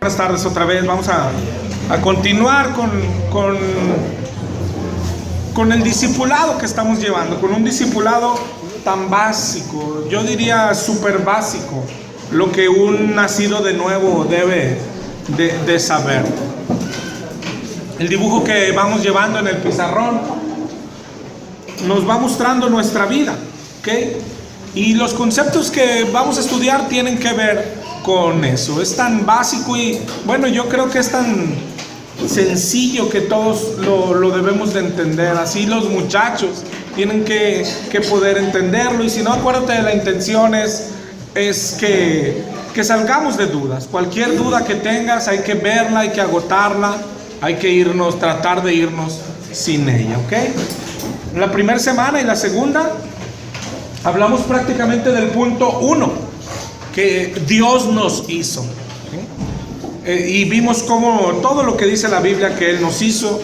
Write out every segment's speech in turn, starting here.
Buenas tardes otra vez. Vamos a continuar con el discipulado que estamos llevando, con un discipulado tan básico, yo diría súper básico, lo que un nacido de nuevo debe de saber. El dibujo que vamos llevando en el pizarrón nos va mostrando nuestra vida, ¿ok? Y los conceptos que vamos a estudiar tienen que ver con eso. Es tan básico y bueno, yo creo que es tan sencillo que todos lo debemos de entender. Así los muchachos tienen que poder entenderlo, y si no, acuérdate, la intención es que salgamos de dudas. Cualquier duda que tengas hay que verla, hay que agotarla, hay que tratar de irnos sin ella, ¿ok? La primera semana y la segunda hablamos prácticamente del punto 1, que Dios nos hizo, ¿sí? Y vimos cómo todo lo que dice la Biblia, que Él nos hizo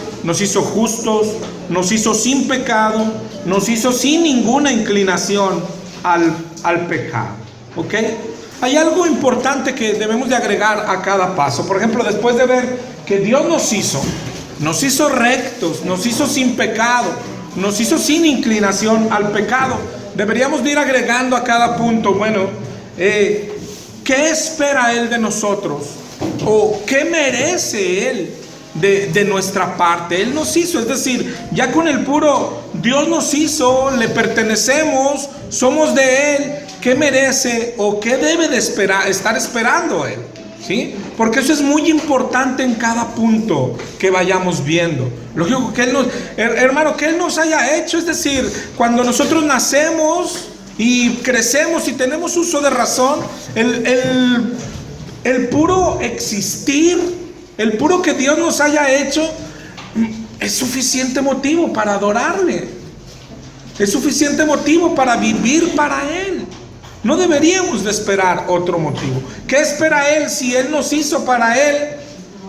justos, nos hizo sin pecado, nos hizo sin ninguna inclinación al pecado, ¿ok? Hay algo importante que debemos de agregar a cada paso. Por ejemplo, después de ver que Dios nos hizo rectos, nos hizo sin pecado, nos hizo sin inclinación al pecado, deberíamos de ir agregando a cada punto, bueno, ¿qué espera Él de nosotros? ¿O qué merece Él de nuestra parte? Él nos hizo, es decir, ya con el puro Dios nos hizo, le pertenecemos, somos de Él. ¿Qué merece o qué debe de estar esperando Él? ¿Sí? Porque eso es muy importante en cada punto que vayamos viendo. Lógico que Él hermano, que Él nos haya hecho, es decir, cuando nosotros nacemos y crecemos y tenemos uso de razón, el puro existir, el puro que Dios nos haya hecho, es suficiente motivo para adorarle, es suficiente motivo para vivir para Él. No deberíamos de esperar otro motivo. ¿Qué espera Él? Si Él nos hizo para Él,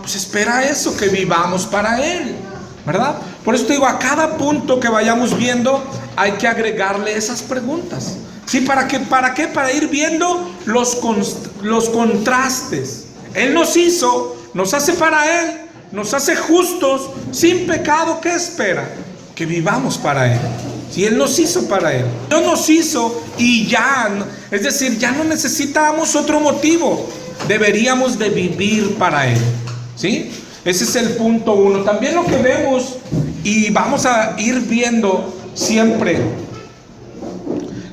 pues espera eso, que vivamos para Él, ¿verdad? Por eso te digo, a cada punto que vayamos viendo hay que agregarle esas preguntas. ¿Sí? ¿Para qué? Para ir viendo los contrastes. Él nos hizo, nos hace para Él, nos hace justos, sin pecado. ¿Qué espera? Que vivamos para Él. Si Él nos hizo para Él, Dios nos hizo y ya, es decir, ya no necesitábamos otro motivo, deberíamos de vivir para Él, ¿sí? Ese es el punto 1. También lo que vemos, y vamos a ir viendo siempre,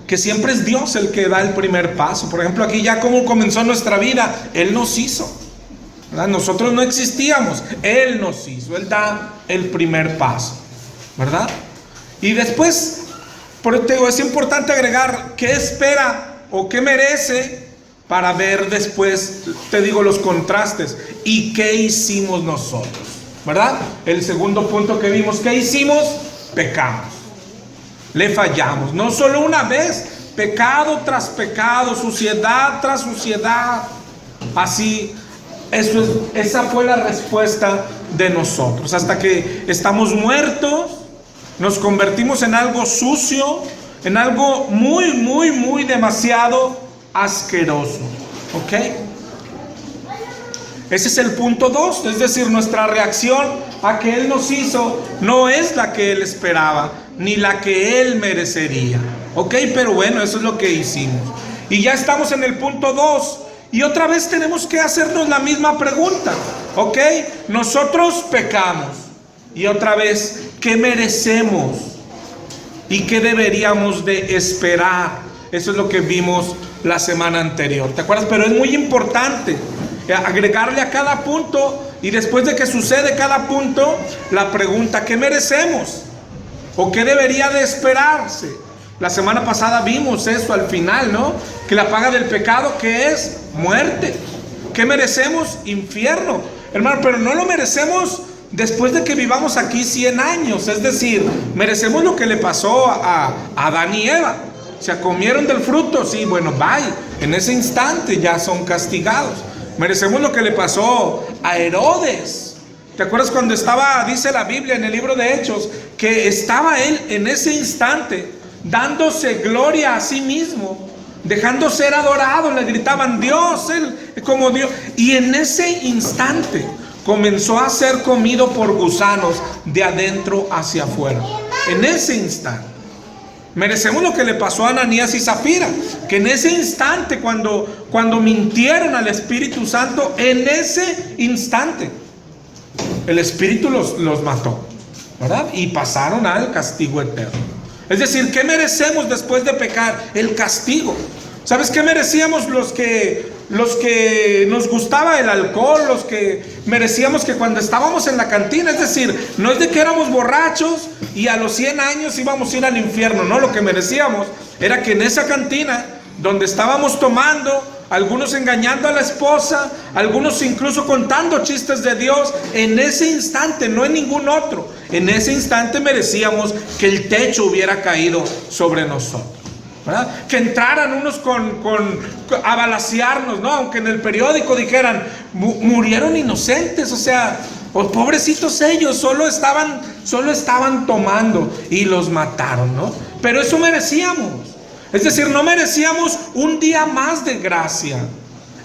que siempre es Dios el que da el primer paso. Por ejemplo, aquí ya como comenzó nuestra vida, Él nos hizo, ¿verdad? Nosotros no existíamos, Él nos hizo, Él da el primer paso, ¿verdad? Y después, por eso te digo, es importante agregar qué espera o qué merece, para ver después, te digo, los contrastes y qué hicimos nosotros, ¿verdad? El segundo punto que vimos, ¿qué hicimos? Pecamos, le fallamos, no solo una vez, pecado tras pecado, suciedad tras suciedad. Así, esa fue la respuesta de nosotros, hasta que estamos muertos. Nos convertimos en algo sucio, en algo muy demasiado asqueroso, ¿ok? Ese es el punto 2, es decir, nuestra reacción a que Él nos hizo no es la que Él esperaba, ni la que Él merecería, ¿ok? Pero bueno, eso es lo que hicimos. Y ya estamos en el punto 2, y otra vez tenemos que hacernos la misma pregunta, ¿ok? Nosotros pecamos. Y otra vez, ¿qué merecemos? ¿Y qué deberíamos de esperar? Eso es lo que vimos la semana anterior, ¿te acuerdas? Pero es muy importante agregarle a cada punto, y después de que sucede cada punto, la pregunta, ¿qué merecemos? ¿O qué debería de esperarse? La semana pasada vimos eso al final, ¿no? Que la paga del pecado, ¿qué es? Muerte. ¿Qué merecemos? Infierno. Hermano, pero no lo merecemos después de que vivamos aquí 100 años, es decir, merecemos lo que le pasó a Adán y Eva. Se comieron del fruto, sí, bueno, bye, en ese instante ya son castigados. Merecemos lo que le pasó a Herodes. ¿Te acuerdas cuando estaba, dice la Biblia en el libro de Hechos, que estaba él en ese instante dándose gloria a sí mismo, dejando ser adorado. Le gritaban: Dios, Él como Dios. Y en ese instante comenzó a ser comido por gusanos de adentro hacia afuera. En ese instante. Merecemos lo que le pasó a Ananías y Zafira, que en ese instante, cuando mintieron al Espíritu Santo, en ese instante el Espíritu los mató, ¿verdad? Y pasaron al castigo eterno. Es decir, ¿qué merecemos después de pecar? El castigo. ¿Sabes qué merecíamos los que nos gustaba el alcohol, los que merecíamos que cuando estábamos en la cantina? Es decir, no es de que éramos borrachos y a los 100 años íbamos a ir al infierno. No, lo que merecíamos era que en esa cantina donde estábamos tomando, algunos engañando a la esposa, algunos incluso contando chistes de Dios, en ese instante, no en ningún otro, en ese instante merecíamos que el techo hubiera caído sobre nosotros, ¿verdad? Que entraran unos a balacearnos, ¿no? Aunque en el periódico dijeran: murieron inocentes, o sea, pobrecitos ellos, solo estaban tomando y los mataron, ¿no? Pero eso merecíamos. Es decir, no merecíamos un día más de gracia.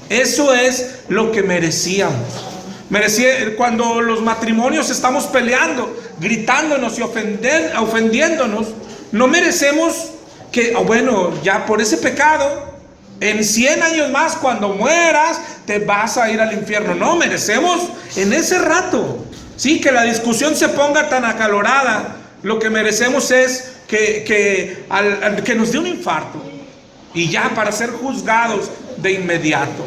Eso es lo que merecíamos. Cuando los matrimonios estamos peleando, gritándonos y ofendiéndonos, no merecemos que, bueno, ya por ese pecado, en 100 años más, cuando mueras, te vas a ir al infierno. No, merecemos en ese rato, sí, que la discusión se ponga tan acalorada. Lo que merecemos es que nos dé un infarto y ya, para ser juzgados de inmediato.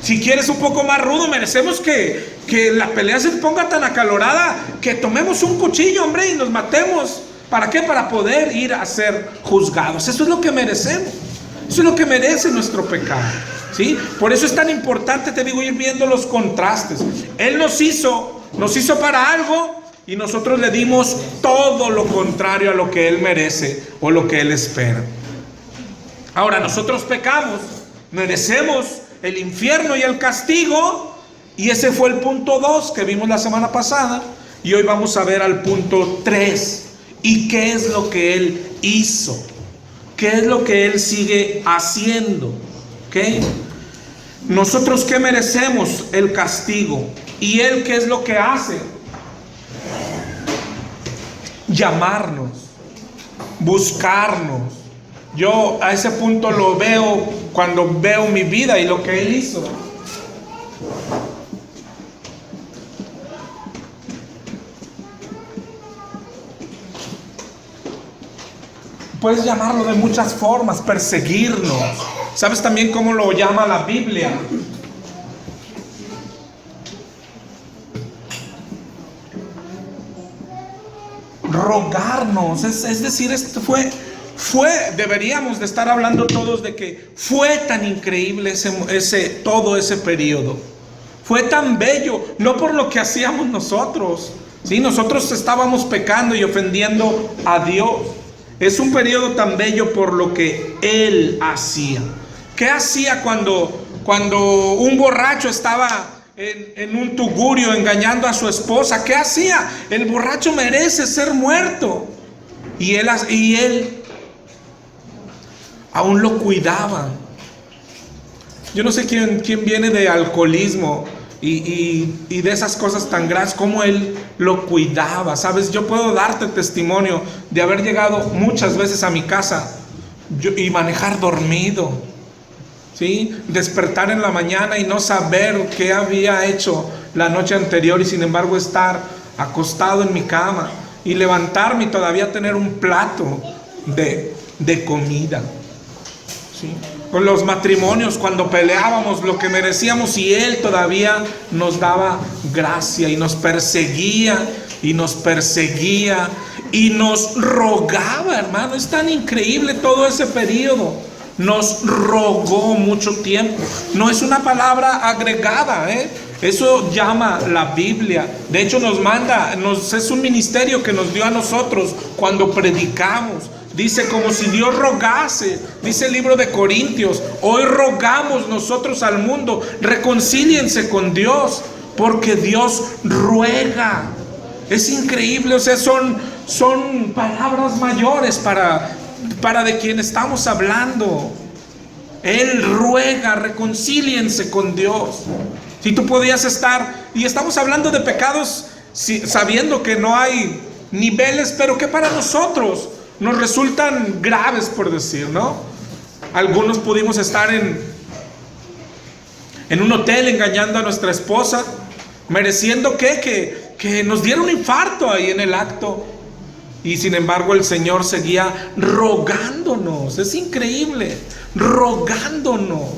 Si quieres un poco más rudo, merecemos que la pelea se ponga tan acalorada que tomemos un cuchillo, hombre, y nos matemos. ¿Para qué? Para poder ir a ser juzgados. Eso es lo que merecemos. Eso es lo que merece nuestro pecado, ¿sí? Por eso es tan importante, te digo, ir viendo los contrastes. Él nos hizo para algo, y nosotros le dimos todo lo contrario a lo que Él merece o lo que Él espera. Ahora, nosotros pecamos, merecemos el infierno y el castigo, y ese fue el punto 2 que vimos la semana pasada, y hoy vamos a ver al punto 3. ¿Y qué es lo que Él hizo? ¿Qué es lo que Él sigue haciendo? ¿Okay? Nosotros, ¿qué merecemos? El castigo. ¿Y Él qué es lo que hace? Llamarnos, buscarnos. Yo a ese punto lo veo cuando veo mi vida y lo que Él hizo. Puedes llamarlo de muchas formas: perseguirnos. ¿Sabes también cómo lo llama la Biblia? Rogarnos. Es decir, esto deberíamos de estar hablando todos de que fue tan increíble todo ese periodo. Fue tan bello, no por lo que hacíamos nosotros, ¿sí? Nosotros estábamos pecando y ofendiendo a Dios. Es un periodo tan bello por lo que Él hacía. ¿Qué hacía cuando un borracho estaba en un tugurio engañando a su esposa? ¿Qué hacía? El borracho merece ser muerto. Y él aún lo cuidaba. Yo no sé quién viene de alcoholismo y de esas cosas tan graves, como Él lo cuidaba. Sabes, yo puedo darte testimonio de haber llegado muchas veces a mi casa y manejar dormido, ¿sí? Despertar en la mañana y no saber qué había hecho la noche anterior, y sin embargo estar acostado en mi cama y levantarme y todavía tener un plato de comida, ¿sí? Con los matrimonios, cuando peleábamos, lo que merecíamos, y Él todavía nos daba gracia y nos perseguía y nos rogaba, hermano. Es tan increíble todo ese periodo. Nos rogó mucho tiempo. No es una palabra agregada, Eso llama la Biblia. De hecho, es un ministerio que nos dio a nosotros cuando predicamos. Dice, como si Dios rogase. Dice el libro de Corintios: hoy rogamos nosotros al mundo, reconcíliense con Dios, porque Dios ruega. Es increíble, o sea, son palabras mayores para para de quien estamos hablando. Él ruega, reconcíliense con Dios. Si tú podías estar, y estamos hablando de pecados sabiendo que no hay niveles, pero que para nosotros nos resultan graves, por decir, ¿no? Algunos pudimos estar en un hotel engañando a nuestra esposa, mereciendo que nos diera un infarto ahí en el acto. Y sin embargo el Señor seguía rogándonos. Es increíble, rogándonos.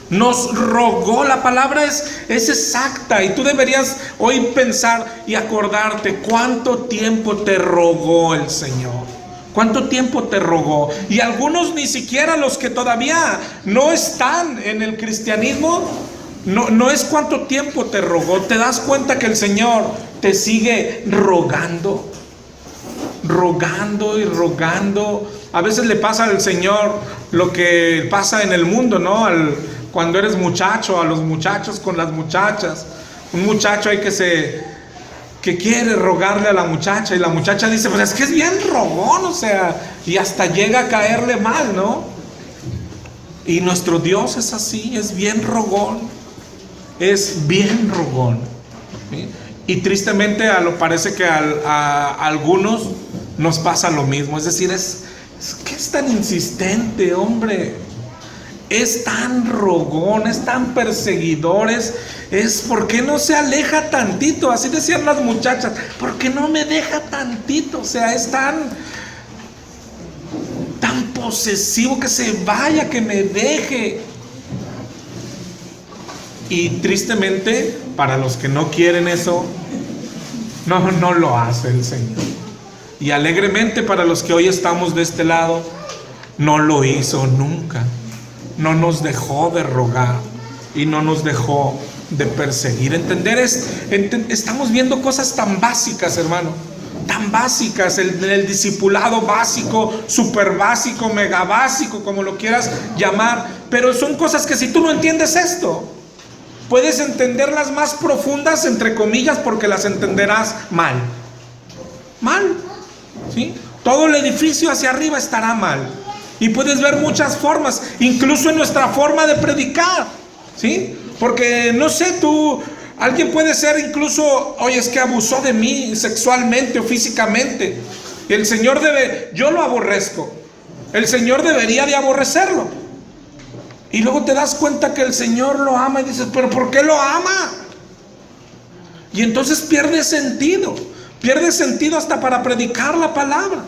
Nos rogó, la palabra es exacta. Y tú deberías hoy pensar y acordarte cuánto tiempo te rogó el Señor. ¿Cuánto tiempo te rogó? Y algunos, ni siquiera los que todavía no están en el cristianismo, no es cuánto tiempo te rogó. Te das cuenta que el Señor te sigue rogando. Rogando y rogando. A veces le pasa al Señor lo que pasa en el mundo, ¿no? Cuando eres muchacho, a los muchachos con las muchachas. Un muchacho hay que quiere rogarle a la muchacha, y la muchacha dice, pues es que es bien rogón, o sea, y hasta llega a caerle mal, ¿no? Y nuestro Dios es así, es bien rogón, es bien rogón, ¿sí? Y tristemente parece que a algunos nos pasa lo mismo. Es decir, es que es tan insistente, hombre, es tan rogón, es tan perseguidor, es ¿por qué no se aleja tantito? Así decían las muchachas, ¿por qué no me deja tantito? O sea, es tan posesivo, que se vaya, que me deje. Y tristemente, para los que no quieren eso, no lo hace el Señor. Y alegremente, para los que hoy estamos de este lado, no lo hizo nunca. No nos dejó de rogar y no nos dejó de perseguir. Estamos viendo cosas tan básicas, hermano, tan básicas, el discipulado básico, super básico, mega básico, como lo quieras llamar, pero son cosas que si tú no entiendes esto, puedes entender las más profundas, entre comillas, porque las entenderás mal, ¿sí? Todo el edificio hacia arriba estará mal. Y puedes ver muchas formas, incluso en nuestra forma de predicar, ¿sí? Porque no sé, alguien puede ser incluso, oye, es que abusó de mí sexualmente o físicamente. El Señor yo lo aborrezco. El Señor debería de aborrecerlo. Y luego te das cuenta que el Señor lo ama y dices, pero ¿por qué lo ama? Y entonces pierde sentido hasta para predicar la palabra,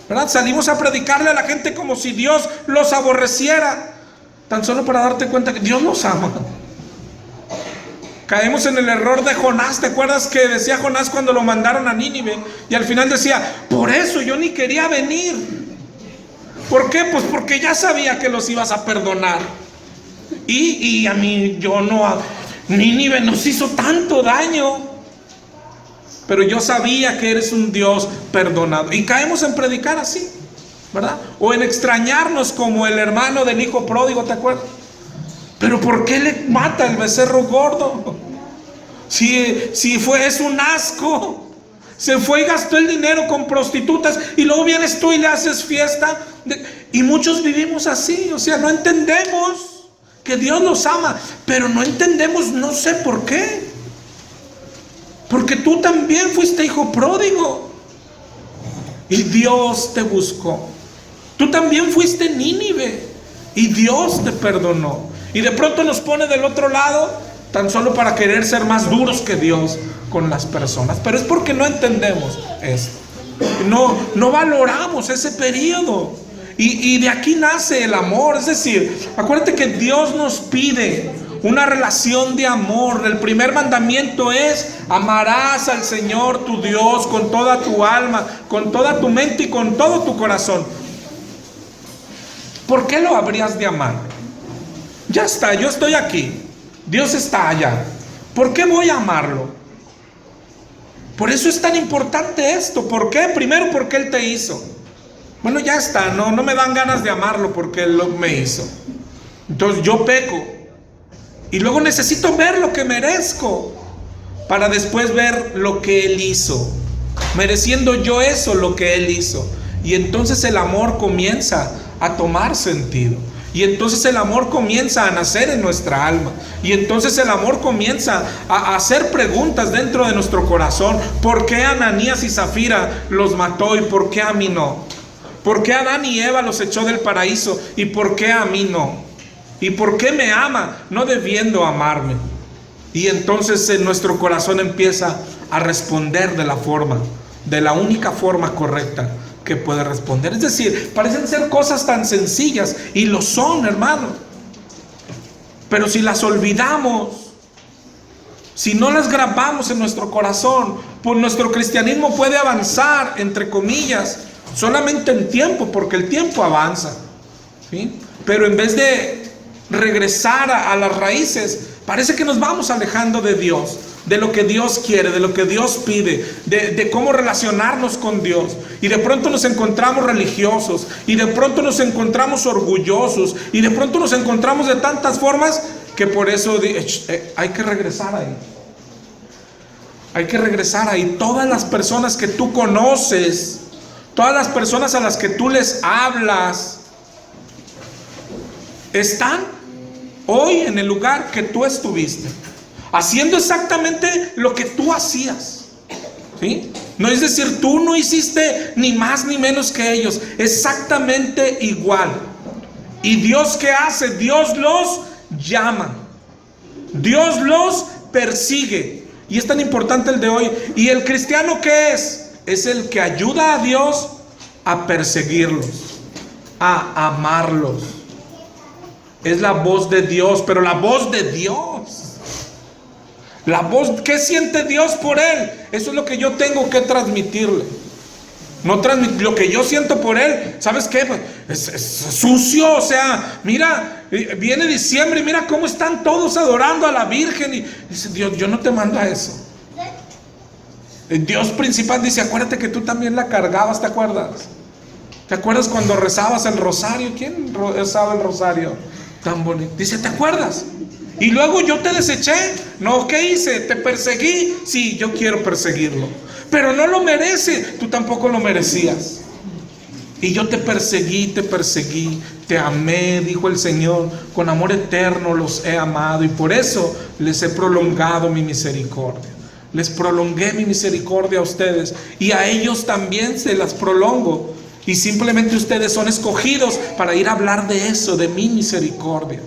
¿verdad? Salimos a predicarle a la gente como si Dios los aborreciera, tan solo para darte cuenta que Dios los ama. Caemos en el error de Jonás. ¿Te acuerdas que decía Jonás cuando lo mandaron a Nínive? Y al final decía, por eso yo ni quería venir. ¿Por qué? Pues porque ya sabía que los ibas a perdonar. Y a mí, Nínive nos hizo tanto daño. Pero yo sabía que eres un Dios perdonado. Y caemos en predicar así, ¿verdad? O en extrañarnos como el hermano del hijo pródigo, ¿te acuerdas? Pero ¿por qué le mata el becerro gordo? Es un asco. Se fue y gastó el dinero con prostitutas, y luego vienes tú y le haces fiesta. Y muchos vivimos así, o sea, no entendemos que Dios nos ama, pero no entendemos, no sé por qué. Porque tú también fuiste hijo pródigo y Dios te buscó. Tú también fuiste Nínive y Dios te perdonó. Y de pronto nos pone del otro lado, tan solo para querer ser más duros que Dios con las personas. Pero es porque no entendemos esto. No valoramos ese periodo. Y de aquí nace el amor. Es decir, acuérdate que Dios nos pide una relación de amor. El primer mandamiento es: amarás al Señor tu Dios con toda tu alma, con toda tu mente y con todo tu corazón. ¿Por qué lo habrías de amar? Ya está, yo estoy aquí, Dios está allá. ¿Por qué voy a amarlo? Por eso es tan importante esto. ¿Por qué? Primero, porque Él te hizo. Bueno, ya está, no me dan ganas de amarlo porque Él me hizo. Entonces yo peco. Y luego necesito ver lo que merezco para después ver lo que Él hizo, mereciendo yo eso, lo que Él hizo. Y entonces el amor comienza a tomar sentido. Y entonces el amor comienza a nacer en nuestra alma. Y entonces el amor comienza a hacer preguntas dentro de nuestro corazón. ¿Por qué Ananías y Zafira los mató y por qué a mí no? ¿Por qué Adán y Eva los echó del paraíso y por qué a mí no? ¿Y por qué me ama no debiendo amarme? Y entonces en nuestro corazón empieza a responder de la única forma correcta que puede responder. Es decir, parecen ser cosas tan sencillas y lo son, hermano. Pero si las olvidamos, si no las grabamos en nuestro corazón, pues nuestro cristianismo puede avanzar, entre comillas, solamente en tiempo, porque el tiempo avanza, ¿sí? Pero en vez de regresar a las raíces, parece que nos vamos alejando de Dios, de lo que Dios quiere, de lo que Dios pide, de cómo relacionarnos con Dios. Y de pronto nos encontramos religiosos, y de pronto nos encontramos orgullosos, y de pronto nos encontramos de tantas formas que por eso hay que regresar ahí. Hay que regresar ahí. Todas las personas que tú conoces, todas las personas a las que tú les hablas, están hoy en el lugar que tú estuviste, haciendo exactamente lo que tú hacías, ¿sí? No es decir, tú no hiciste ni más ni menos que ellos, exactamente igual. ¿Y Dios qué hace? Dios los llama, Dios los persigue. Y es tan importante el de hoy. ¿Y el cristiano qué es? Es el que ayuda a Dios a perseguirlos, a amarlos. Es la voz de Dios, pero la voz de Dios. La voz, ¿qué siente Dios por él? Eso es lo que yo tengo que transmitirle. No transmitir lo que yo siento por él. ¿Sabes qué? Es sucio, o sea, mira, viene diciembre y mira cómo están todos adorando a la Virgen. Y dice Dios, yo no te mando a eso. El Dios principal dice, acuérdate que tú también la cargabas, ¿te acuerdas? ¿Te acuerdas cuando rezabas el rosario? ¿Quién rezaba el rosario tan bonito? Dice, ¿te acuerdas? Y luego yo te deseché. No, ¿qué hice? Te perseguí. Sí, yo quiero perseguirlo, pero no lo merece. Tú tampoco lo merecías. Y yo te perseguí, te amé, dijo el Señor. Con amor eterno los he amado y por eso les he prolongado mi misericordia. Les prolongué mi misericordia a ustedes y a ellos también se las prolongo. Y simplemente ustedes son escogidos para ir a hablar de eso, de mi misericordia.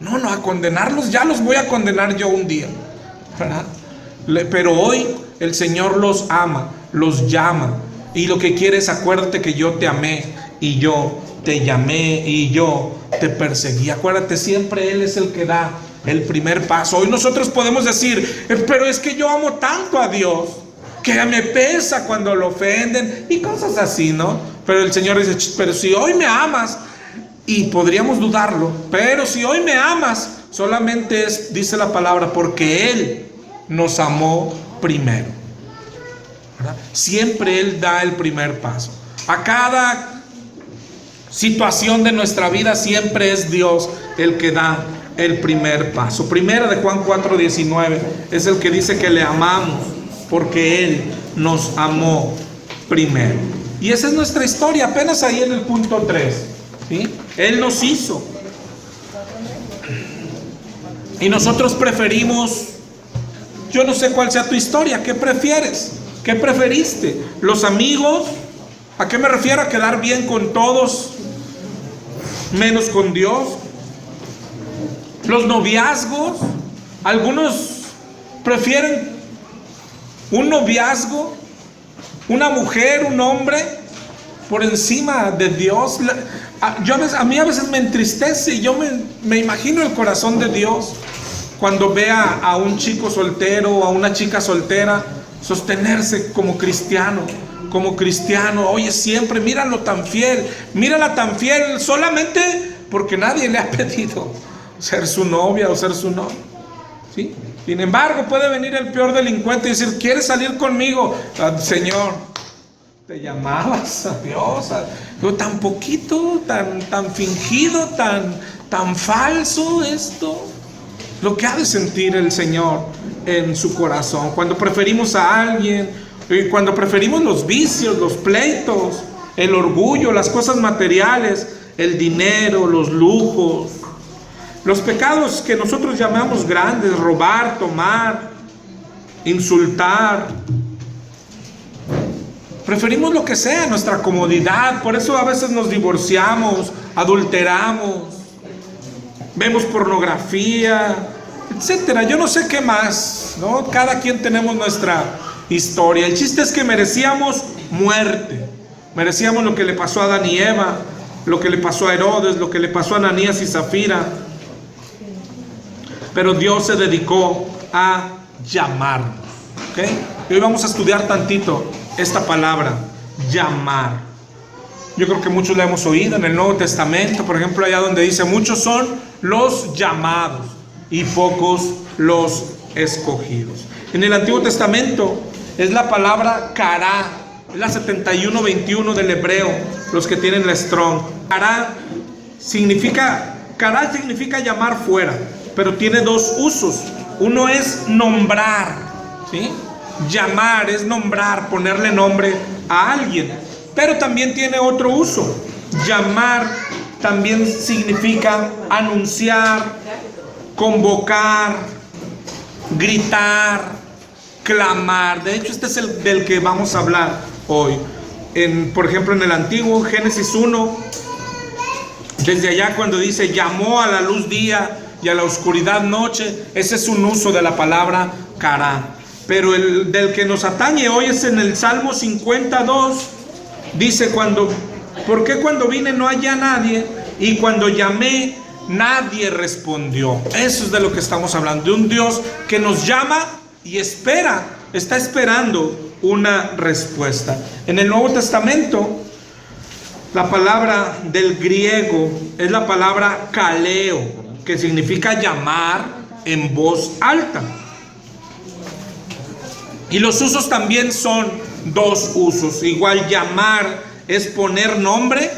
No, a condenarlos, ya los voy a condenar yo un día, ¿verdad? Pero hoy el Señor los ama, los llama. Y lo que quiere es, acuérdate que yo te amé y yo te llamé y yo te perseguí. Acuérdate, siempre Él es el que da el primer paso. Hoy nosotros podemos decir, pero es que yo amo tanto a Dios que me pesa cuando lo ofenden y cosas así, ¿no? Pero el Señor dice, pero si hoy me amas, y podríamos dudarlo, pero si hoy me amas, solamente es, dice la palabra, porque Él nos amó primero, ¿verdad? Siempre Él da el primer paso. A cada situación de nuestra vida siempre es Dios el que da el primer paso. Primera de Juan 4:19 es el que dice que le amamos porque Él nos amó primero. Y esa es nuestra historia, apenas ahí en el punto 3, ¿sí? Él nos hizo. Y nosotros preferimos, yo no sé cuál sea tu historia, ¿qué prefieres? ¿Qué preferiste? ¿Los amigos? ¿A qué me refiero? ¿A quedar bien con todos menos con Dios? ¿Los noviazgos? Algunos prefieren un noviazgo, una mujer, un hombre por encima de Dios. A mí a veces me entristece y yo me imagino el corazón de Dios cuando vea a un chico soltero o a una chica soltera sostenerse como cristiano. Oye, siempre mírala tan fiel, solamente porque nadie le ha pedido ser su novia o ser su novio, ¿sí? Sin embargo, puede venir el peor delincuente y decir, ¿quieres salir conmigo? Señor, te llamabas a Dios, pero tan poquito, tan fingido, tan falso esto. Lo que ha de sentir el Señor en su corazón cuando preferimos a alguien, cuando preferimos los vicios, los pleitos, el orgullo, las cosas materiales, el dinero, los lujos, los pecados que nosotros llamamos grandes: robar, tomar, insultar. Preferimos lo que sea, nuestra comodidad. Por eso a veces nos divorciamos, adulteramos, vemos pornografía, etcétera. Yo no sé qué más, ¿no? Cada quien tenemos nuestra historia. El chiste es que merecíamos muerte. Merecíamos lo que le pasó a Adán y Eva, lo que le pasó a Herodes, lo que le pasó a Ananías y Zafira. Pero Dios se dedicó a llamarnos, ¿ok? Y hoy vamos a estudiar tantito esta palabra, llamar. Yo creo que muchos la hemos oído en el Nuevo Testamento, por ejemplo, allá donde dice: muchos son los llamados y pocos los escogidos. En el Antiguo Testamento es la palabra kará, es la 71:21 del hebreo, los que tienen la Strong. Kará significa llamar fuera, pero tiene dos usos. Uno es nombrar, ¿sí? Llamar es nombrar, ponerle nombre a alguien, pero también tiene otro uso. Llamar también significa anunciar, convocar, gritar, clamar. De hecho, este es el del que vamos a hablar hoy. Por ejemplo, en el Antiguo, Génesis 1, desde allá cuando dice: llamó a la luz día y a la oscuridad noche, ese es un uso de la palabra kará. Pero el del que nos atañe hoy es en el Salmo 52. Dice: ¿por qué cuando vine no hallé a nadie? Y cuando llamé, nadie respondió. Eso es de lo que estamos hablando, de un Dios que nos llama y está esperando una respuesta. En el Nuevo Testamento, la palabra del griego es la palabra kaleo, que significa llamar en voz alta. Y los usos también son dos usos. Igual, llamar es poner nombre,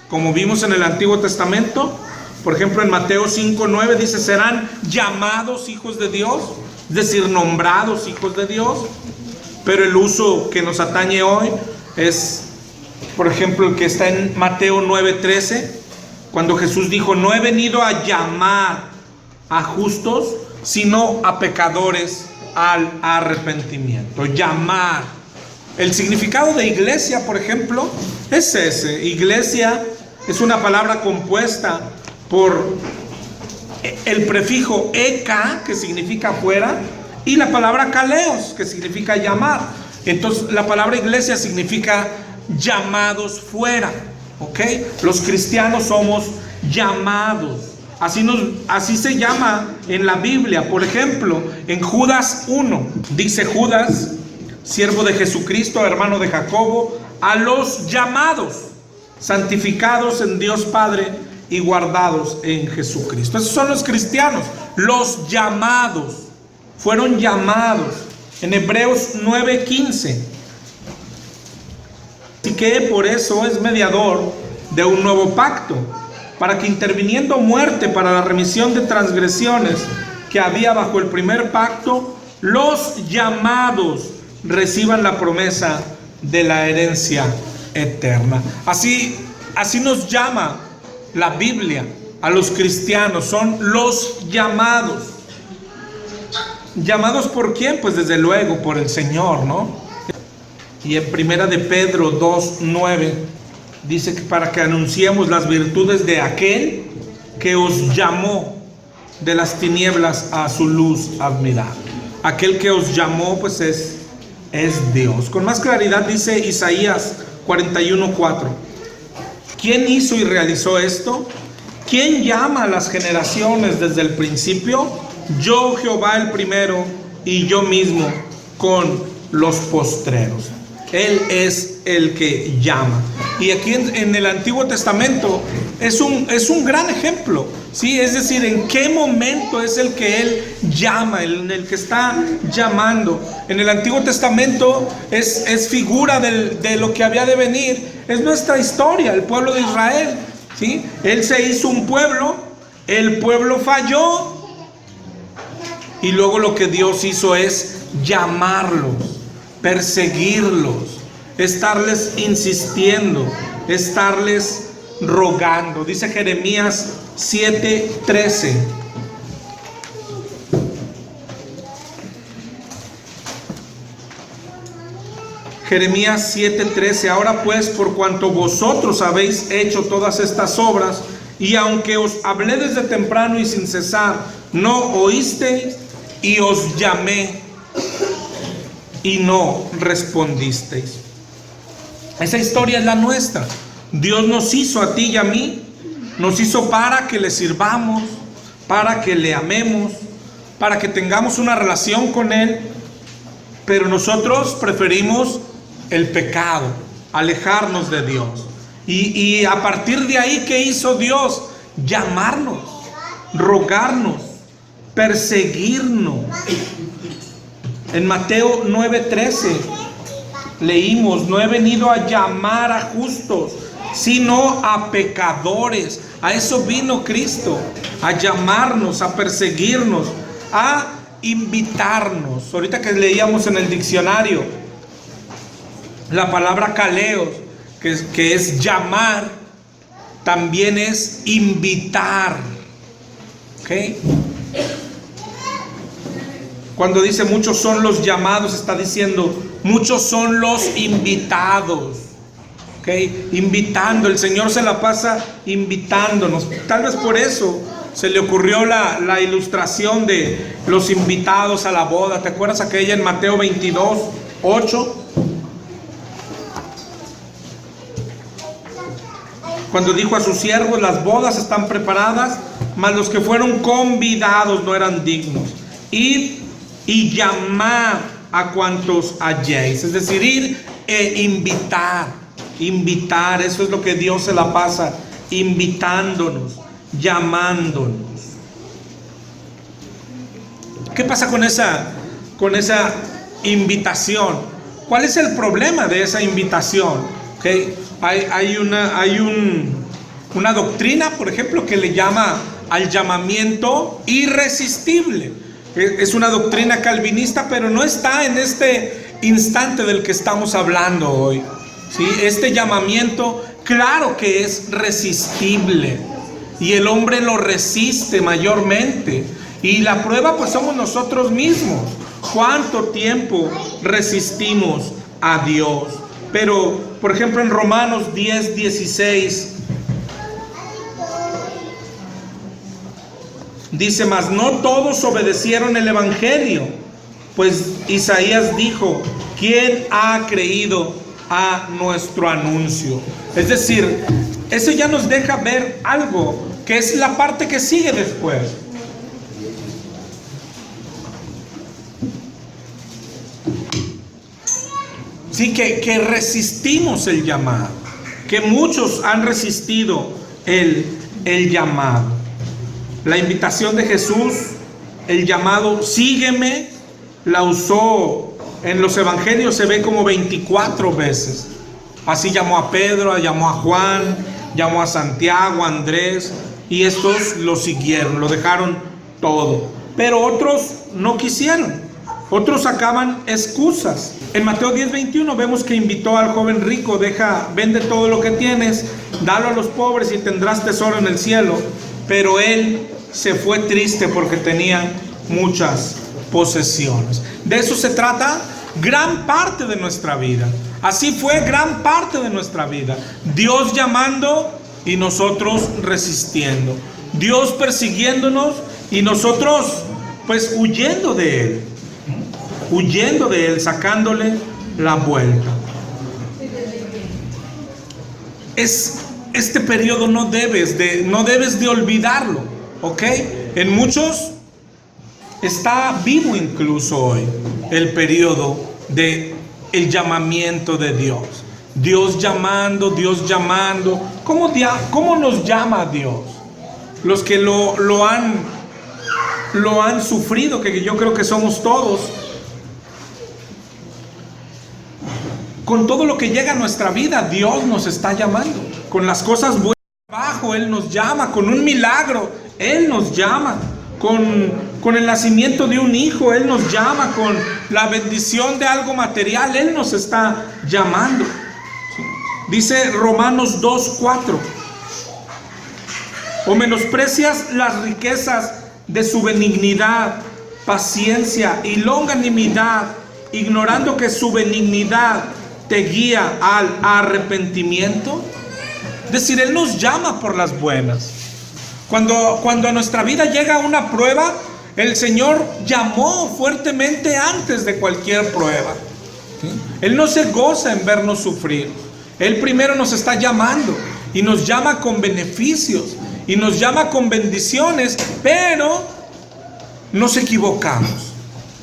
como vimos en el Antiguo Testamento. Por ejemplo, en Mateo 5:9 dice: serán llamados hijos de Dios, es decir, nombrados hijos de Dios. Pero el uso que nos atañe hoy es, por ejemplo, el que está en Mateo 9:13, cuando Jesús dijo: no he venido a llamar a justos, sino a pecadores al arrepentimiento. Llamar. El significado de iglesia, por ejemplo, es ese. Iglesia es una palabra compuesta por el prefijo eka, que significa fuera, y la palabra kaleos, que significa llamar. Entonces, la palabra iglesia significa llamados fuera, ¿ok? Los cristianos somos llamados. Así se llama en la Biblia. Por ejemplo, en Judas 1, dice: Judas, siervo de Jesucristo, hermano de Jacobo, a los llamados, santificados en Dios Padre y guardados en Jesucristo. Esos son los cristianos, los llamados. Fueron llamados. En Hebreos 9:15. Así que por eso es mediador de un nuevo pacto, para que, interviniendo muerte para la remisión de transgresiones que había bajo el primer pacto, los llamados reciban la promesa de la herencia eterna. Así nos llama la Biblia a los cristianos, son los llamados. ¿Llamados por quién? Pues desde luego por el Señor, ¿no? Y en Primera de Pedro 2:9 dice que para que anunciemos las virtudes de aquel que os llamó de las tinieblas a su luz admirable. Aquel que os llamó, pues es Dios. Con más claridad dice Isaías 41:4. ¿Quién hizo y realizó esto? ¿Quién llama a las generaciones desde el principio? Yo, Jehová, el primero, y yo mismo con los postreros. Él es el que llama. Y aquí en el Antiguo Testamento es un gran ejemplo, ¿sí? Es decir, en qué momento es el que Él llama, en el que está llamando. En el Antiguo Testamento es figura de lo que había de venir. Es nuestra historia, el pueblo de Israel, ¿sí? Él se hizo un pueblo, el pueblo falló, y luego lo que Dios hizo es llamarlos, perseguirlos, estarles insistiendo, estarles rogando. Dice Jeremías 7:13. Jeremías 7:13. Ahora pues, por cuanto vosotros habéis hecho todas estas obras, y aunque os hablé desde temprano y sin cesar, no oísteis, y os llamé y no respondisteis. Esa historia es la nuestra. Dios nos hizo a ti y a mí, nos hizo para que le sirvamos, para que le amemos, para que tengamos una relación con Él, pero nosotros preferimos el pecado, alejarnos de Dios. Y a partir de ahí, ¿qué hizo Dios? Llamarnos, rogarnos, perseguirnos. En Mateo 9:13 leímos: no he venido a llamar a justos, sino a pecadores. A eso vino Cristo, a llamarnos, a perseguirnos, a invitarnos. Ahorita que leíamos en el diccionario, la palabra kaleos, que es llamar, también es invitar. ¿Ok? Cuando dice muchos son los llamados, está diciendo muchos son los invitados. ¿Ok? Invitando. El Señor se la pasa invitándonos. Tal vez por eso se le ocurrió la ilustración de los invitados a la boda. ¿Te acuerdas aquella en Mateo 22:8? Cuando dijo a sus siervos: las bodas están preparadas, mas los que fueron convidados no eran dignos. Id y llamad a cuantos halléis. Es decir, ir e invitar. Invitar, eso es lo que Dios se la pasa invitándonos, llamándonos. ¿Qué pasa con esa invitación? ¿Cuál es el problema de esa invitación? ¿Okay? Hay una doctrina, por ejemplo, que le llama al llamamiento irresistible. Es una doctrina calvinista, pero no está en este instante del que estamos hablando hoy. ¿Sí? Este llamamiento, claro que es resistible, y el hombre lo resiste mayormente. Y la prueba pues somos nosotros mismos. ¿Cuánto tiempo resistimos a Dios? Pero, por ejemplo, en Romanos 10:16 dice: mas no todos obedecieron el evangelio, pues Isaías dijo: ¿quién ha creído a nuestro anuncio? Es decir, eso ya nos deja ver algo, que es la parte que sigue después. Sí, que resistimos el llamado, que muchos han resistido el llamado. La invitación de Jesús, el llamado sígueme, la usó en los evangelios, se ve como 24 veces. Así llamó a Pedro, llamó a Juan, llamó a Santiago, a Andrés, y estos lo siguieron, lo dejaron todo. Pero otros no quisieron, otros sacaban excusas. En Mateo 10:21 vemos que invitó al joven rico: vende todo lo que tienes, dalo a los pobres y tendrás tesoro en el cielo. Pero él se fue triste porque tenía muchas posesiones. De eso se trata gran parte de nuestra vida. Así fue gran parte de nuestra vida. Dios llamando y nosotros resistiendo. Dios persiguiéndonos y nosotros pues huyendo de Él. Huyendo de Él, sacándole la vuelta. Este periodo no debes de olvidarlo, ¿ok? En muchos está vivo incluso hoy el periodo de el llamamiento de Dios. Dios llamando. ¿Cómo nos llama Dios? Los que lo han sufrido, que yo creo que somos todos. Con todo lo que llega a nuestra vida, Dios nos está llamando. Con las cosas buenas abajo, Él nos llama. Con un milagro, Él nos llama. Con el nacimiento de un hijo, Él nos llama. Con la bendición de algo material, Él nos está llamando. Dice Romanos 2:4. ¿O menosprecias las riquezas de su benignidad, paciencia y longanimidad, ignorando que su benignidad te guía al arrepentimiento? Es decir, Él nos llama por las buenas. Cuando a nuestra vida llega una prueba, el Señor llamó fuertemente antes de cualquier prueba. Él no se goza en vernos sufrir. Él primero nos está llamando y nos llama con beneficios y nos llama con bendiciones, pero nos equivocamos,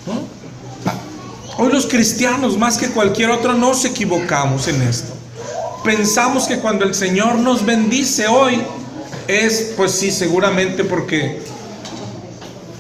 ¿no? Hoy los cristianos, más que cualquier otro, nos equivocamos en esto. Pensamos que cuando el Señor nos bendice hoy es, pues sí, seguramente porque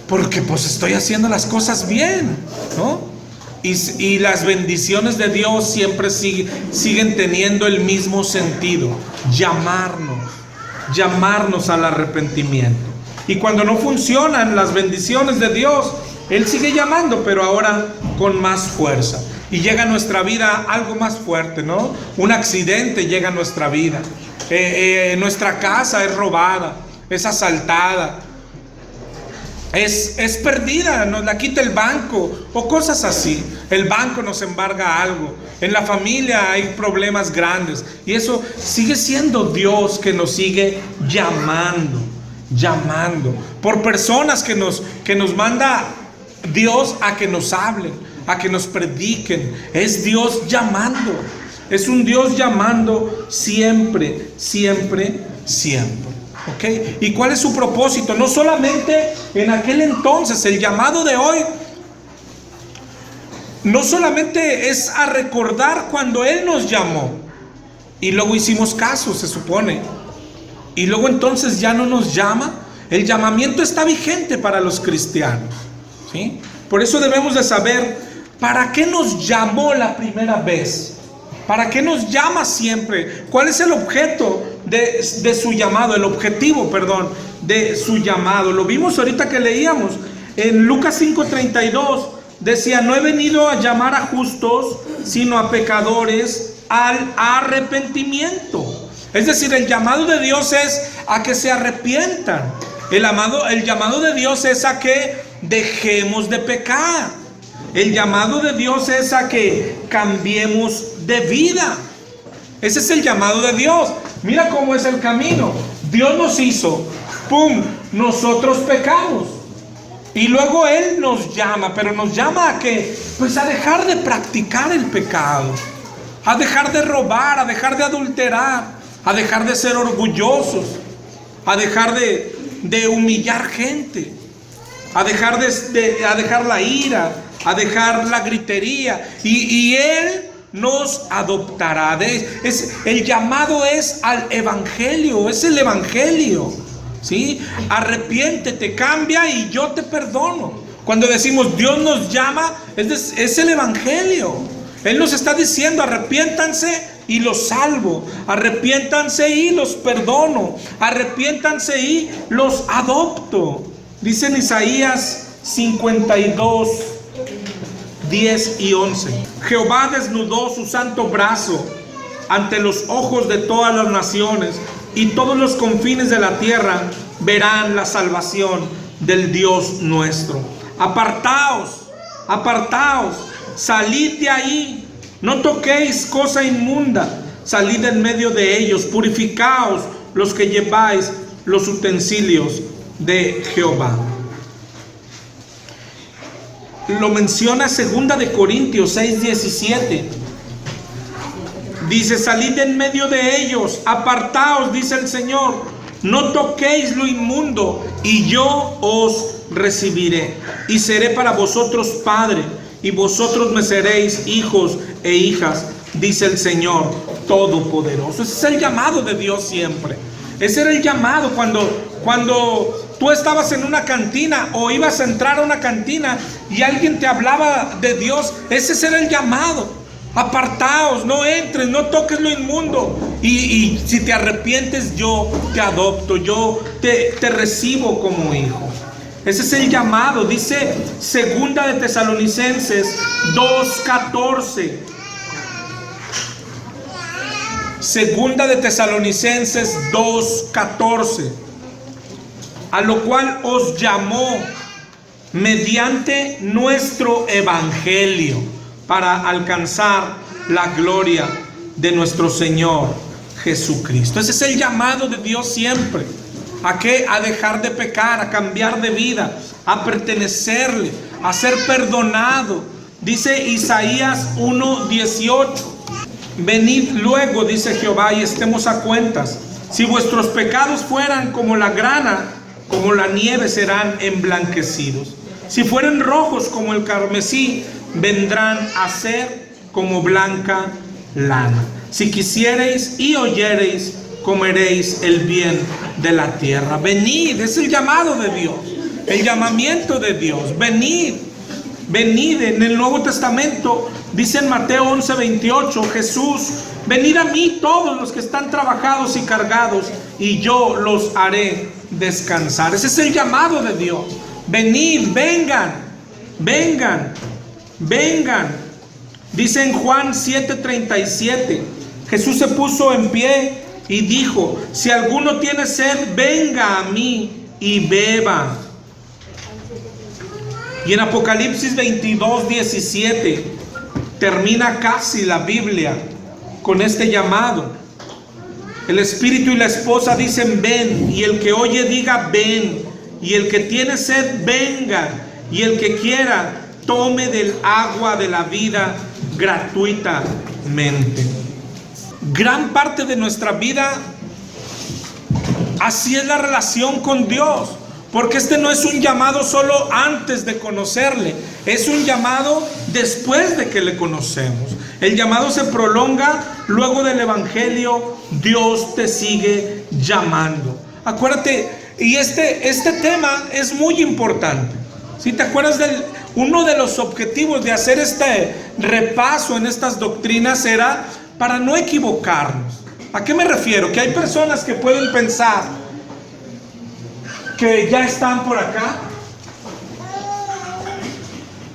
pues estoy haciendo las cosas bien, ¿no? Y las bendiciones de Dios siempre siguen teniendo el mismo sentido: llamarnos al arrepentimiento. Y cuando no funcionan las bendiciones de Dios, Él sigue llamando, pero ahora con más fuerza. Y llega a nuestra vida algo más fuerte, ¿no? Un accidente llega a nuestra vida. Nuestra casa es robada, es asaltada, es perdida, nos la quita el banco o cosas así. El banco nos embarga algo. En la familia hay problemas grandes. Y eso sigue siendo Dios que nos sigue llamando por personas que nos manda Dios a que nos hablen, a que nos prediquen. Es Dios llamando. Es un Dios llamando siempre, siempre, siempre. ¿Okay? ¿Y cuál es su propósito? No solamente en aquel entonces, el llamado de hoy no solamente es a recordar cuando Él nos llamó y luego hicimos caso, se supone, y luego entonces ya no nos llama. El llamamiento está vigente para los cristianos, ¿sí? Por eso debemos de saber para qué nos llamó la primera vez, para qué nos llama siempre, cuál es el objeto de su llamado, el objetivo, perdón, de su llamado. Lo vimos ahorita que leíamos en Lucas 5:32, decía: no he venido a llamar a justos, sino a pecadores al arrepentimiento. Es decir, el llamado de Dios es a que se arrepientan. El llamado de Dios es a que dejemos de pecar. El llamado de Dios es a que cambiemos de vida. Ese es el llamado de Dios. Mira cómo es el camino. Dios nos hizo, ¡pum!, nosotros pecamos. Y luego Él nos llama, pero nos llama a que, pues a dejar de practicar el pecado, a dejar de robar, a dejar de adulterar, a dejar de ser orgullosos, a dejar de humillar gente, a dejar a dejar la ira, a dejar la gritería, y Él nos adoptará. El llamado es al evangelio, es el evangelio, ¿sí? Arrepiéntete, cambia y yo te perdono. Cuando decimos Dios nos llama, es el evangelio. Él nos está diciendo: arrepiéntanse y los salvo, arrepiéntanse y los perdono, arrepiéntanse y los adopto. Dice en Isaías 52, 10 y 11: Jehová desnudó su santo brazo ante los ojos de todas las naciones, y todos los confines de la tierra verán la salvación del Dios nuestro. Apartaos, apartaos, salid de ahí, no toquéis cosa inmunda, salid en medio de ellos, purificaos los que lleváis los utensilios de Jehová. Lo menciona 2 de Corintios 6:17. Dice: salid en medio de ellos, apartaos, dice el Señor, no toquéis lo inmundo, y yo os recibiré, y seré para vosotros padre, y vosotros me seréis hijos e hijas, dice el Señor Todopoderoso. Ese es el llamado de Dios siempre. Ese era el llamado cuando tú estabas en una cantina o ibas a entrar a una cantina y alguien te hablaba de Dios. Ese era el llamado: apartaos, no entres, no toques lo inmundo, y si te arrepientes, yo te adopto, yo te recibo como hijo. Ese es el llamado. Dice 2 de Tesalonicenses 2:14. Segunda de Tesalonicenses 2:14, a lo cual os llamó mediante nuestro evangelio para alcanzar la gloria de nuestro Señor Jesucristo. Ese es el llamado de Dios siempre. ¿A qué? A dejar de pecar, a cambiar de vida, a pertenecerle, a ser perdonado. Dice Isaías 1:18, venid luego, dice Jehová, y estemos a cuentas. Si vuestros pecados fueran como la grana, como la nieve serán emblanquecidos. Si fueren rojos como el carmesí, vendrán a ser como blanca lana. Si quisiereis y oyereis, comeréis el bien de la tierra. Venid, es el llamado de Dios, el llamamiento de Dios. Venid, venid. En el Nuevo Testamento dice en Mateo 11:28, Jesús, venid a mí todos los que están trabajados y cargados, y yo los haré descansar. Ese es el llamado de Dios. Venid, vengan, vengan, vengan. Dice en Juan 7:37, Jesús se puso en pie y dijo, si alguno tiene sed, venga a mí y beba. Y en Apocalipsis 22:17 termina casi la Biblia con este llamado. El espíritu y la esposa dicen ven, y el que oye diga ven, y el que tiene sed venga, y el que quiera tome del agua de la vida gratuitamente. Gran parte de nuestra vida, así es la relación con Dios, porque este no es un llamado solo antes de conocerle, es un llamado después de que le conocemos. El llamado se prolonga luego del evangelio. Dios te sigue llamando. Acuérdate, y este tema es muy importante. Si te acuerdas uno de los objetivos de hacer este repaso en estas doctrinas era para no equivocarnos. ¿A qué me refiero? Que hay personas que pueden pensar que ya están por acá,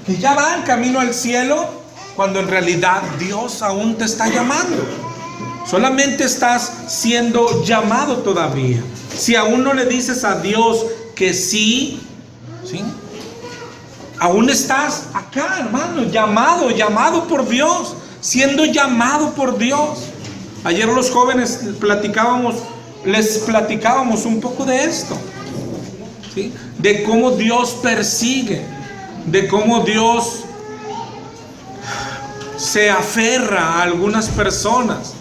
que ya van camino al cielo, cuando en realidad Dios aún te está llamando. Solamente estás siendo llamado todavía. Si aún no le dices a Dios que sí, ¿sí? Aún estás acá, hermano, llamado por Dios, siendo llamado por Dios. Ayer los jóvenes les platicábamos un poco de esto, ¿sí? De cómo Dios persigue, de cómo Dios se aferra a algunas personas,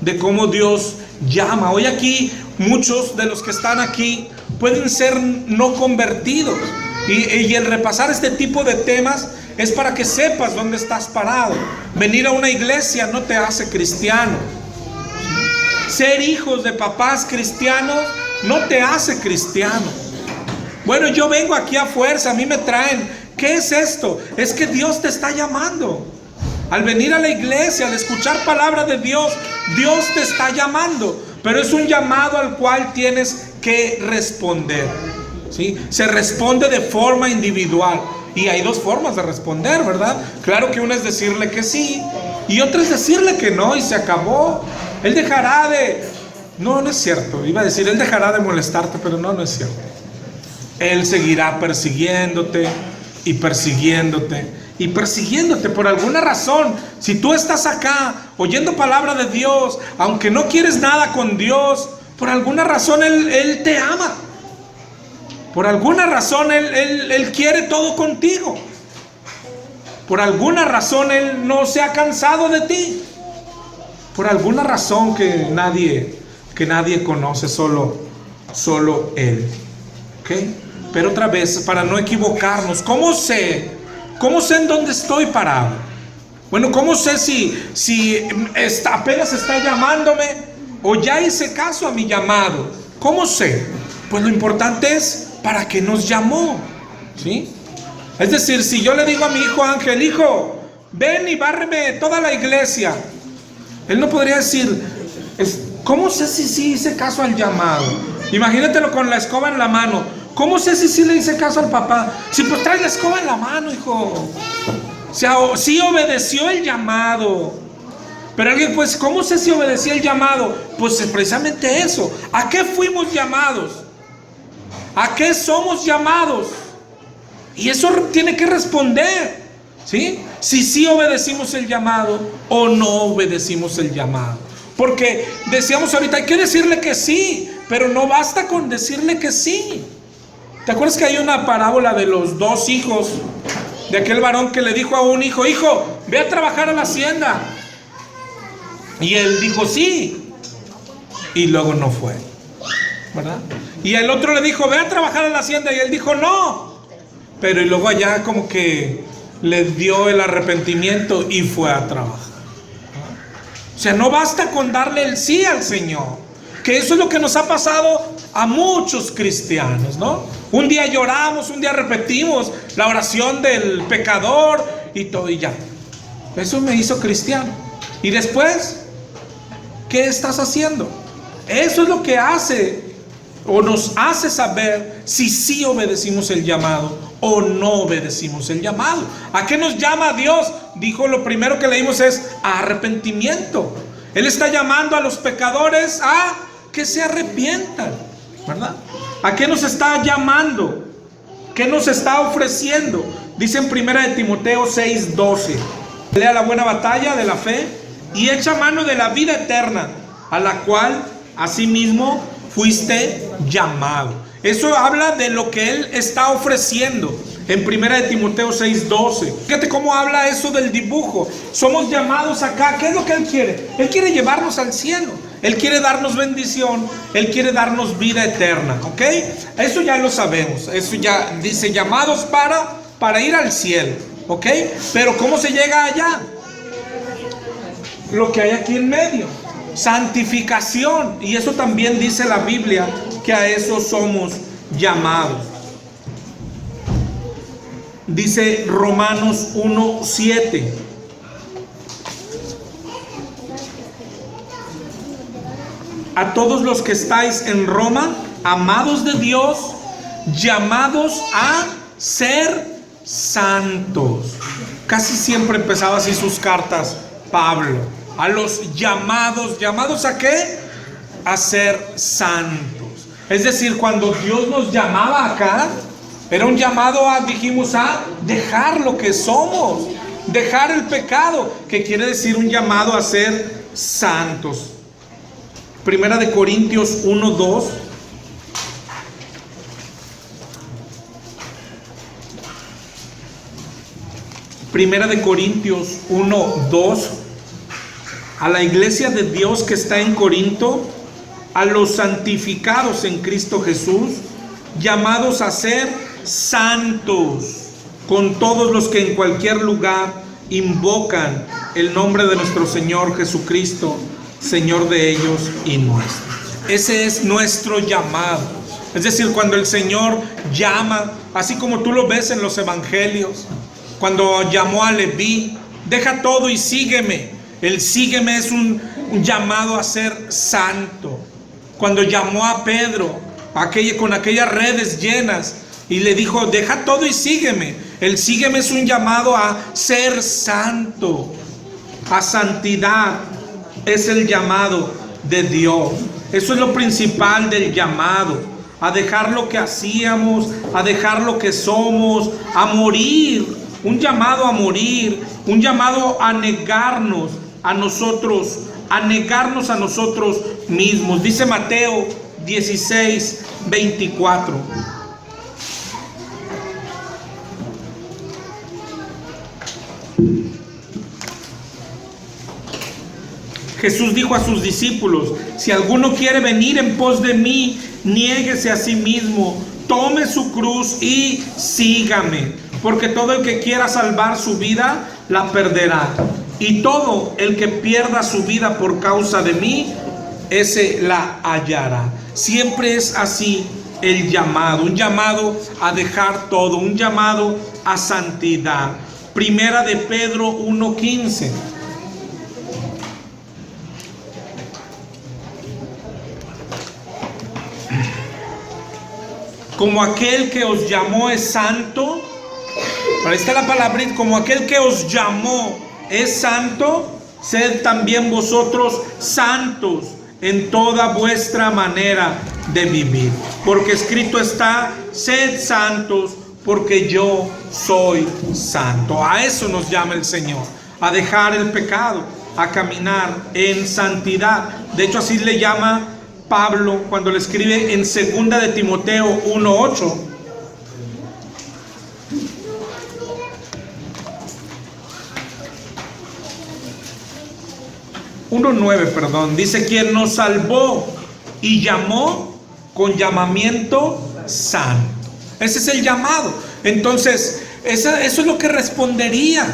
de cómo Dios llama. Hoy aquí muchos de los que están aquí pueden ser no convertidos, y el repasar este tipo de temas es para que sepas dónde estás parado. Venir a una iglesia no te hace cristiano. Ser hijos de papás cristianos no te hace cristiano. Bueno, yo vengo aquí a fuerza, a mí me traen. ¿Qué es esto? Es que Dios te está llamando. Al venir a la iglesia, al escuchar palabra de Dios, Dios te está llamando. Pero es un llamado al cual tienes que responder, ¿sí? Se responde de forma individual. Y hay dos formas de responder, ¿verdad? Claro que una es decirle que sí, y otra es decirle que no, y se acabó. Él dejará de... No es cierto. Iba a decir, Él dejará de molestarte, pero no es cierto. Él seguirá persiguiéndote y persiguiéndote y persiguiéndote por alguna razón. Si tú estás acá oyendo palabra de Dios, aunque no quieres nada con Dios, por alguna razón Él te ama. Por alguna razón Él quiere todo contigo. Por alguna razón Él no se ha cansado de ti. Por alguna razón que nadie conoce, solo Él. ¿Ok? Pero otra vez, para no equivocarnos, ¿cómo sé en dónde estoy parado? Bueno, ¿cómo sé si apenas está llamándome o ya hice caso a mi llamado? ¿Cómo sé? Pues lo importante es para qué nos llamó, ¿sí? Es decir, si yo le digo a mi hijo Ángel, hijo, ven y bárreme toda la iglesia, él no podría decir, ¿cómo sé si sí hice caso al llamado? Imagínatelo con la escoba en la mano. ¿Cómo sé si sí le hice caso al papá? Si pues trae la escoba en la mano, hijo. Sí obedeció el llamado. Pero alguien, pues, ¿cómo sé si obedecí el llamado? Pues es precisamente eso. ¿A qué fuimos llamados? ¿A qué somos llamados? Y eso tiene que responder, ¿sí? Si sí obedecimos el llamado o no obedecimos el llamado. Porque decíamos ahorita, hay que decirle que sí, pero no basta con decirle que sí. ¿Te acuerdas que hay una parábola de los dos hijos? De aquel varón que le dijo a un hijo, hijo, ve a trabajar a la hacienda. Y él dijo sí. Y luego no fue, ¿verdad? Y el otro le dijo, ve a trabajar a la hacienda. Y él dijo no. Pero y luego allá como que le dio el arrepentimiento y fue a trabajar. O sea, no basta con darle el sí al Señor. Que eso es lo que nos ha pasado a muchos cristianos, ¿no? Un día lloramos, un día repetimos la oración del pecador y todo y ya. Eso me hizo cristiano. Y después, ¿qué estás haciendo? Eso es lo que hace o nos hace saber si sí obedecimos el llamado o no obedecimos el llamado. ¿A qué nos llama Dios? Dijo, lo primero que leímos es a arrepentimiento. Él está llamando a los pecadores a que se arrepientan, ¿verdad? ¿A qué nos está llamando? ¿Qué nos está ofreciendo? Dice en 1 de Timoteo 6:12. Pelea la buena batalla de la fe y echa mano de la vida eterna, a la cual asimismo fuiste llamado. Eso habla de lo que Él está ofreciendo en 1 de Timoteo 6:12. Fíjate cómo habla eso del dibujo. Somos llamados acá. ¿Qué es lo que Él quiere? Él quiere llevarnos al cielo. Él quiere darnos bendición. Él quiere darnos vida eterna. ¿Ok? Eso ya lo sabemos. Eso ya dice llamados para ir al cielo. ¿Ok? Pero ¿cómo se llega allá? Lo que hay aquí en medio. Santificación. Y eso también dice la Biblia, que a eso somos llamados. Dice Romanos 1:7. A todos los que estáis en Roma, amados de Dios, llamados a ser santos. Casi siempre empezaba así sus cartas Pablo. A los llamados. ¿Llamados a qué? A ser santos. Es decir, cuando Dios nos llamaba acá, era un llamado dijimos, a dejar lo que somos, dejar el pecado, que quiere decir un llamado a ser santos. Primera de Corintios 1:2. Primera de Corintios 1:2. A la iglesia de Dios que está en Corinto, a los santificados en Cristo Jesús, llamados a ser santos, con todos los que en cualquier lugar invocan el nombre de nuestro Señor Jesucristo, Señor de ellos y nuestro. Ese es nuestro llamado. Es decir, cuando el Señor llama, así como tú lo ves en los evangelios, cuando llamó a Leví, deja todo y sígueme. El sígueme es un llamado a ser santo. Cuando llamó a Pedro, con aquellas redes llenas, y le dijo, deja todo y sígueme. El sígueme es un llamado a ser santo, a santidad. Es el llamado de Dios. Eso es lo principal del llamado. A dejar lo que hacíamos, a dejar lo que somos, a morir. Un llamado a morir, un llamado a negarnos a nosotros mismos. Dice Mateo 16:24. Jesús dijo a sus discípulos, si alguno quiere venir en pos de mí, niéguese a sí mismo, tome su cruz y sígame, porque todo el que quiera salvar su vida, la perderá. Y todo el que pierda su vida por causa de mí, ese la hallará. Siempre es así el llamado, un llamado a dejar todo, un llamado a santidad. Primera de Pedro 1:15. Como aquel que os llamó es santo, ahí está la palabra, como aquel que os llamó es santo, sed también vosotros santos en toda vuestra manera de vivir. Porque escrito está, sed santos, porque yo soy santo. A eso nos llama el Señor, a dejar el pecado, a caminar en santidad. De hecho, así le llama Pablo cuando le escribe en 2 de Timoteo 1:8. 1:9, perdón, dice: quien nos salvó y llamó con llamamiento santo. Ese es el llamado. Entonces, eso es lo que respondería.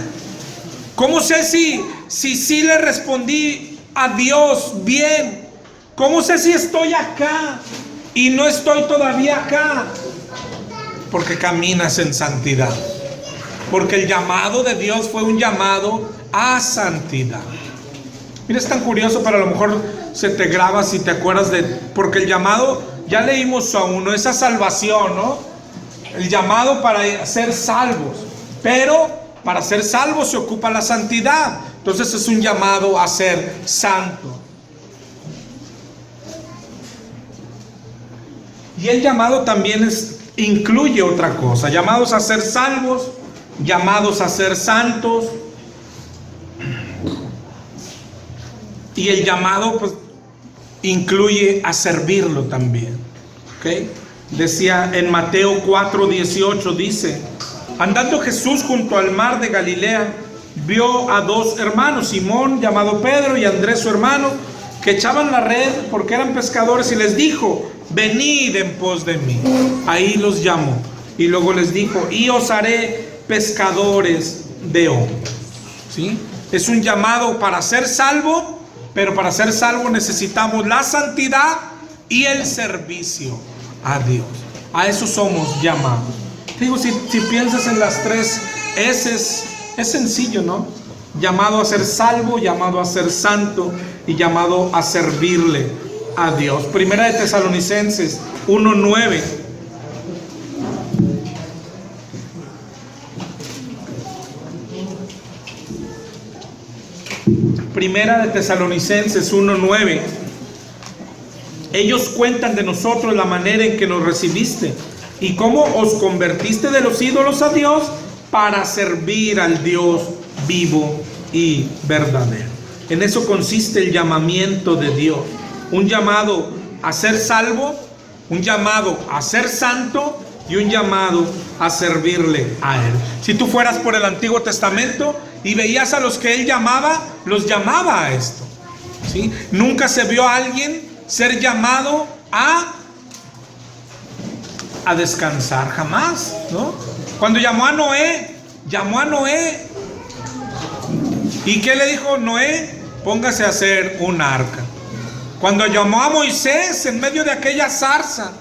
¿Cómo sé si le respondí a Dios bien? ¿Cómo sé si estoy acá y no estoy todavía acá? Porque caminas en santidad. Porque el llamado de Dios fue un llamado a santidad. Mira, es tan curioso, pero a lo mejor se te graba si te acuerdas de... Porque el llamado, ya leímos a uno, esa salvación, ¿no? El llamado para ser salvos. Pero para ser salvos se ocupa la santidad. Entonces es un llamado a ser santo. Y el llamado también incluye otra cosa. Llamados a ser salvos, llamados a ser santos. Y el llamado pues incluye a servirlo también. ¿Okay? Decía en Mateo 4:18, dice: andando Jesús junto al mar de Galilea, vio a dos hermanos, Simón llamado Pedro y Andrés su hermano, que echaban la red porque eran pescadores, y les dijo: venid en pos de mí. Ahí los llamó y luego les dijo: y os haré pescadores de hombres. ¿Sí? Es un llamado para ser salvo, pero para ser salvo necesitamos la santidad y el servicio a Dios. A eso somos llamados. Digo, si piensas en las tres S, es sencillo, ¿no? Llamado a ser salvo, llamado a ser santo y llamado a servirle a Dios. Primera de Tesalonicenses 1:9. Primera de Tesalonicenses 1:9. Ellos cuentan de nosotros la manera en que nos recibiste y cómo os convertiste de los ídolos a Dios para servir al Dios vivo y verdadero. En eso consiste el llamamiento de Dios. Un llamado a ser salvo, un llamado a ser santo y un llamado a servirle a Él. Si tú fueras por el Antiguo Testamento y veías a los que Él llamaba, los llamaba a esto, ¿sí? Nunca se vio a alguien ser llamado a descansar, jamás, ¿no? Cuando llamó a Noé, ¿y qué le dijo Noé? Póngase a hacer un arca. Cuando llamó a Moisés en medio de aquella zarza,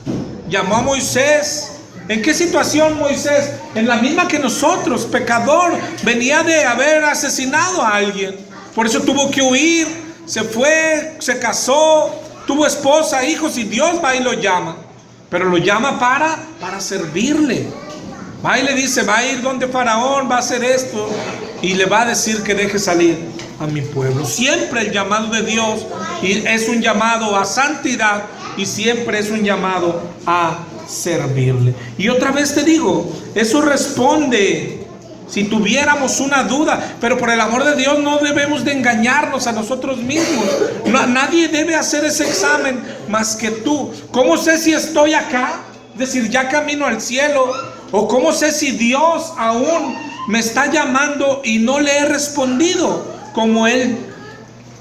llamó a Moisés. ¿En qué situación Moisés? En la misma que nosotros, pecador. Venía de haber asesinado a alguien. Por eso tuvo que huir. Se fue, se casó, tuvo esposa, hijos, y Dios va y lo llama. Pero lo llama para servirle. Va y le dice: va a ir donde Faraón, va a hacer esto, y le va a decir que deje salir a mi pueblo. Siempre el llamado de Dios es un llamado a santidad y siempre es un llamado a servirle. Y otra vez te digo, eso responde si tuviéramos una duda, pero por el amor de Dios no debemos de engañarnos a nosotros mismos. Nadie debe hacer ese examen más que tú. ¿Cómo sé si estoy acá? Es decir, ya camino al cielo. ¿O cómo sé si Dios aún me está llamando y no le he respondido como Él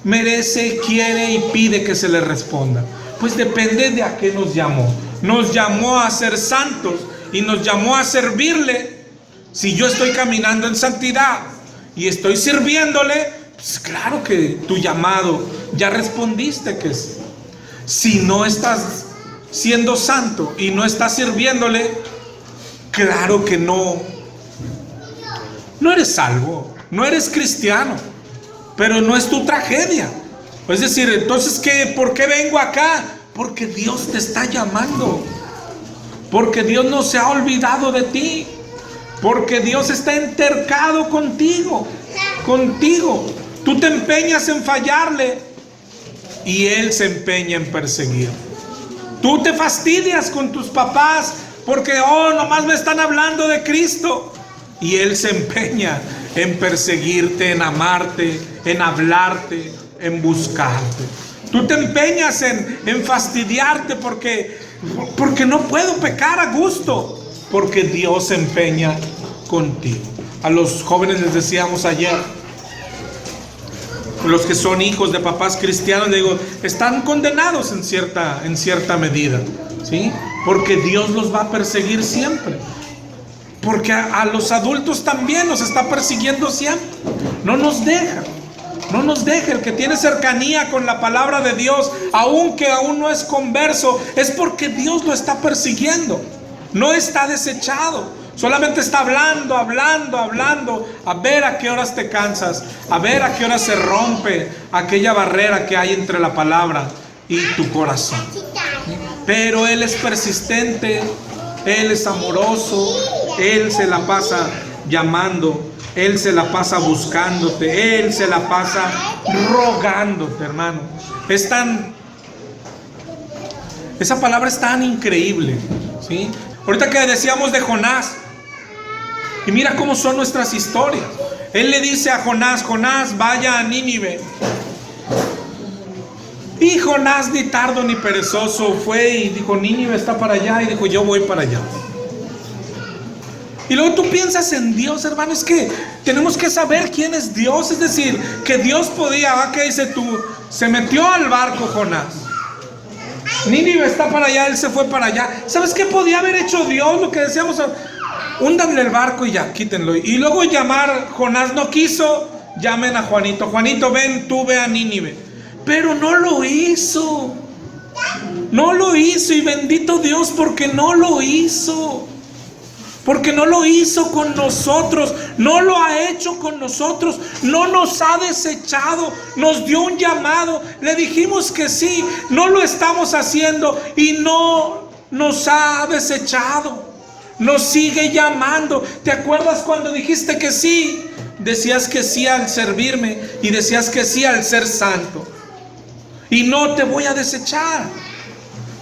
merece, quiere y pide que se le responda? Pues depende de a qué nos llamó. Nos llamó a ser santos y nos llamó a servirle. Si yo estoy caminando en santidad y estoy sirviéndole, pues claro que tu llamado ya respondiste que es. Si no estás siendo santo y no estás sirviéndole, claro que no eres salvo, no eres cristiano, pero no es tu tragedia. Es decir, entonces, ¿por qué vengo acá? Porque Dios te está llamando, porque Dios no se ha olvidado de ti, porque Dios está entercado contigo. Tú te empeñas en fallarle y Él se empeña en perseguir. Tú te fastidias con tus papás porque, nomás me están hablando de Cristo, y Él se empeña en perseguirte, en amarte, en hablarte, en buscarte. Tú te empeñas en fastidiarte porque no puedo pecar a gusto, porque Dios se empeña contigo. A los jóvenes les decíamos ayer, los que son hijos de papás cristianos, le digo, están condenados en cierta medida, ¿sí? Porque Dios los va a perseguir siempre. Porque a los adultos también nos está persiguiendo siempre. No nos deja. No nos deja. El que tiene cercanía con la palabra de Dios, aunque aún no es converso, es porque Dios lo está persiguiendo. No está desechado. Solamente está hablando, a ver a qué horas te cansas, a ver a qué horas se rompe aquella barrera que hay entre la palabra y tu corazón. Pero Él es persistente, Él es amoroso, Él se la pasa llamando, Él se la pasa buscándote, Él se la pasa rogándote, hermano. Esa palabra es tan increíble, ¿sí? Ahorita que decíamos de Jonás, y mira cómo son nuestras historias. Él le dice a Jonás, Jonás, vaya a Nínive. Y Jonás, ni tardo ni perezoso, fue y dijo, Nínive está para allá, y dijo, yo voy para allá. Y luego tú piensas en Dios, hermano. Es que tenemos que saber quién es Dios. Es decir, que Dios podía, ¿qué dice tú? Se metió al barco Jonás. Nínive está para allá, él se fue para allá. ¿Sabes qué podía haber hecho Dios? Lo que decíamos, húndanle el barco y ya, quítenlo. Y luego llamar, Jonás no quiso, llamen a Juanito. Juanito, ven, tú ve a Nínive. Pero no lo hizo. No lo hizo, y bendito Dios porque no lo hizo. Porque no lo hizo con nosotros, no lo ha hecho con nosotros, no nos ha desechado, nos dio un llamado, le dijimos que sí, no lo estamos haciendo y no nos ha desechado, nos sigue llamando. ¿Te acuerdas cuando dijiste que sí? Decías que sí al servirme y decías que sí al ser santo, y no te voy a desechar.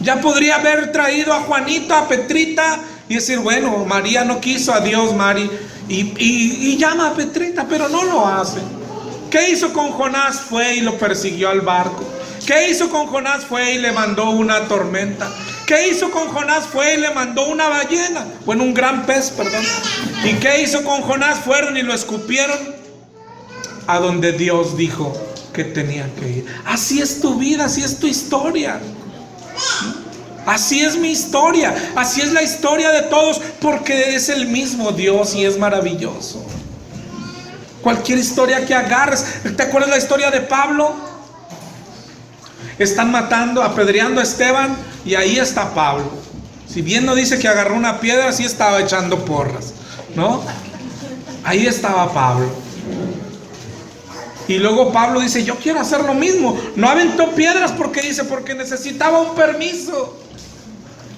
Ya podría haber traído a Juanita, a Petrita, y decir, bueno, María no quiso, adiós Mari, y llama a Petrita, pero no lo hace. ¿Qué hizo con Jonás? Fue y lo persiguió al barco. ¿Qué hizo con Jonás? Fue y le mandó una tormenta. ¿Qué hizo con Jonás? Fue y le mandó una ballena, bueno, un gran pez, perdón. ¿Y qué hizo con Jonás? Fueron y lo escupieron a donde Dios dijo que tenía que ir. Así es tu vida, así es tu historia. Así es mi historia, así es la historia de todos, porque es el mismo Dios y es maravilloso. Cualquier historia que agarres, ¿te acuerdas la historia de Pablo? Están matando, apedreando a Esteban, y ahí está Pablo. Si bien no dice que agarró una piedra, sí estaba echando porras, ¿no? Ahí estaba Pablo. Y luego Pablo dice, yo quiero hacer lo mismo. No aventó piedras porque necesitaba un permiso.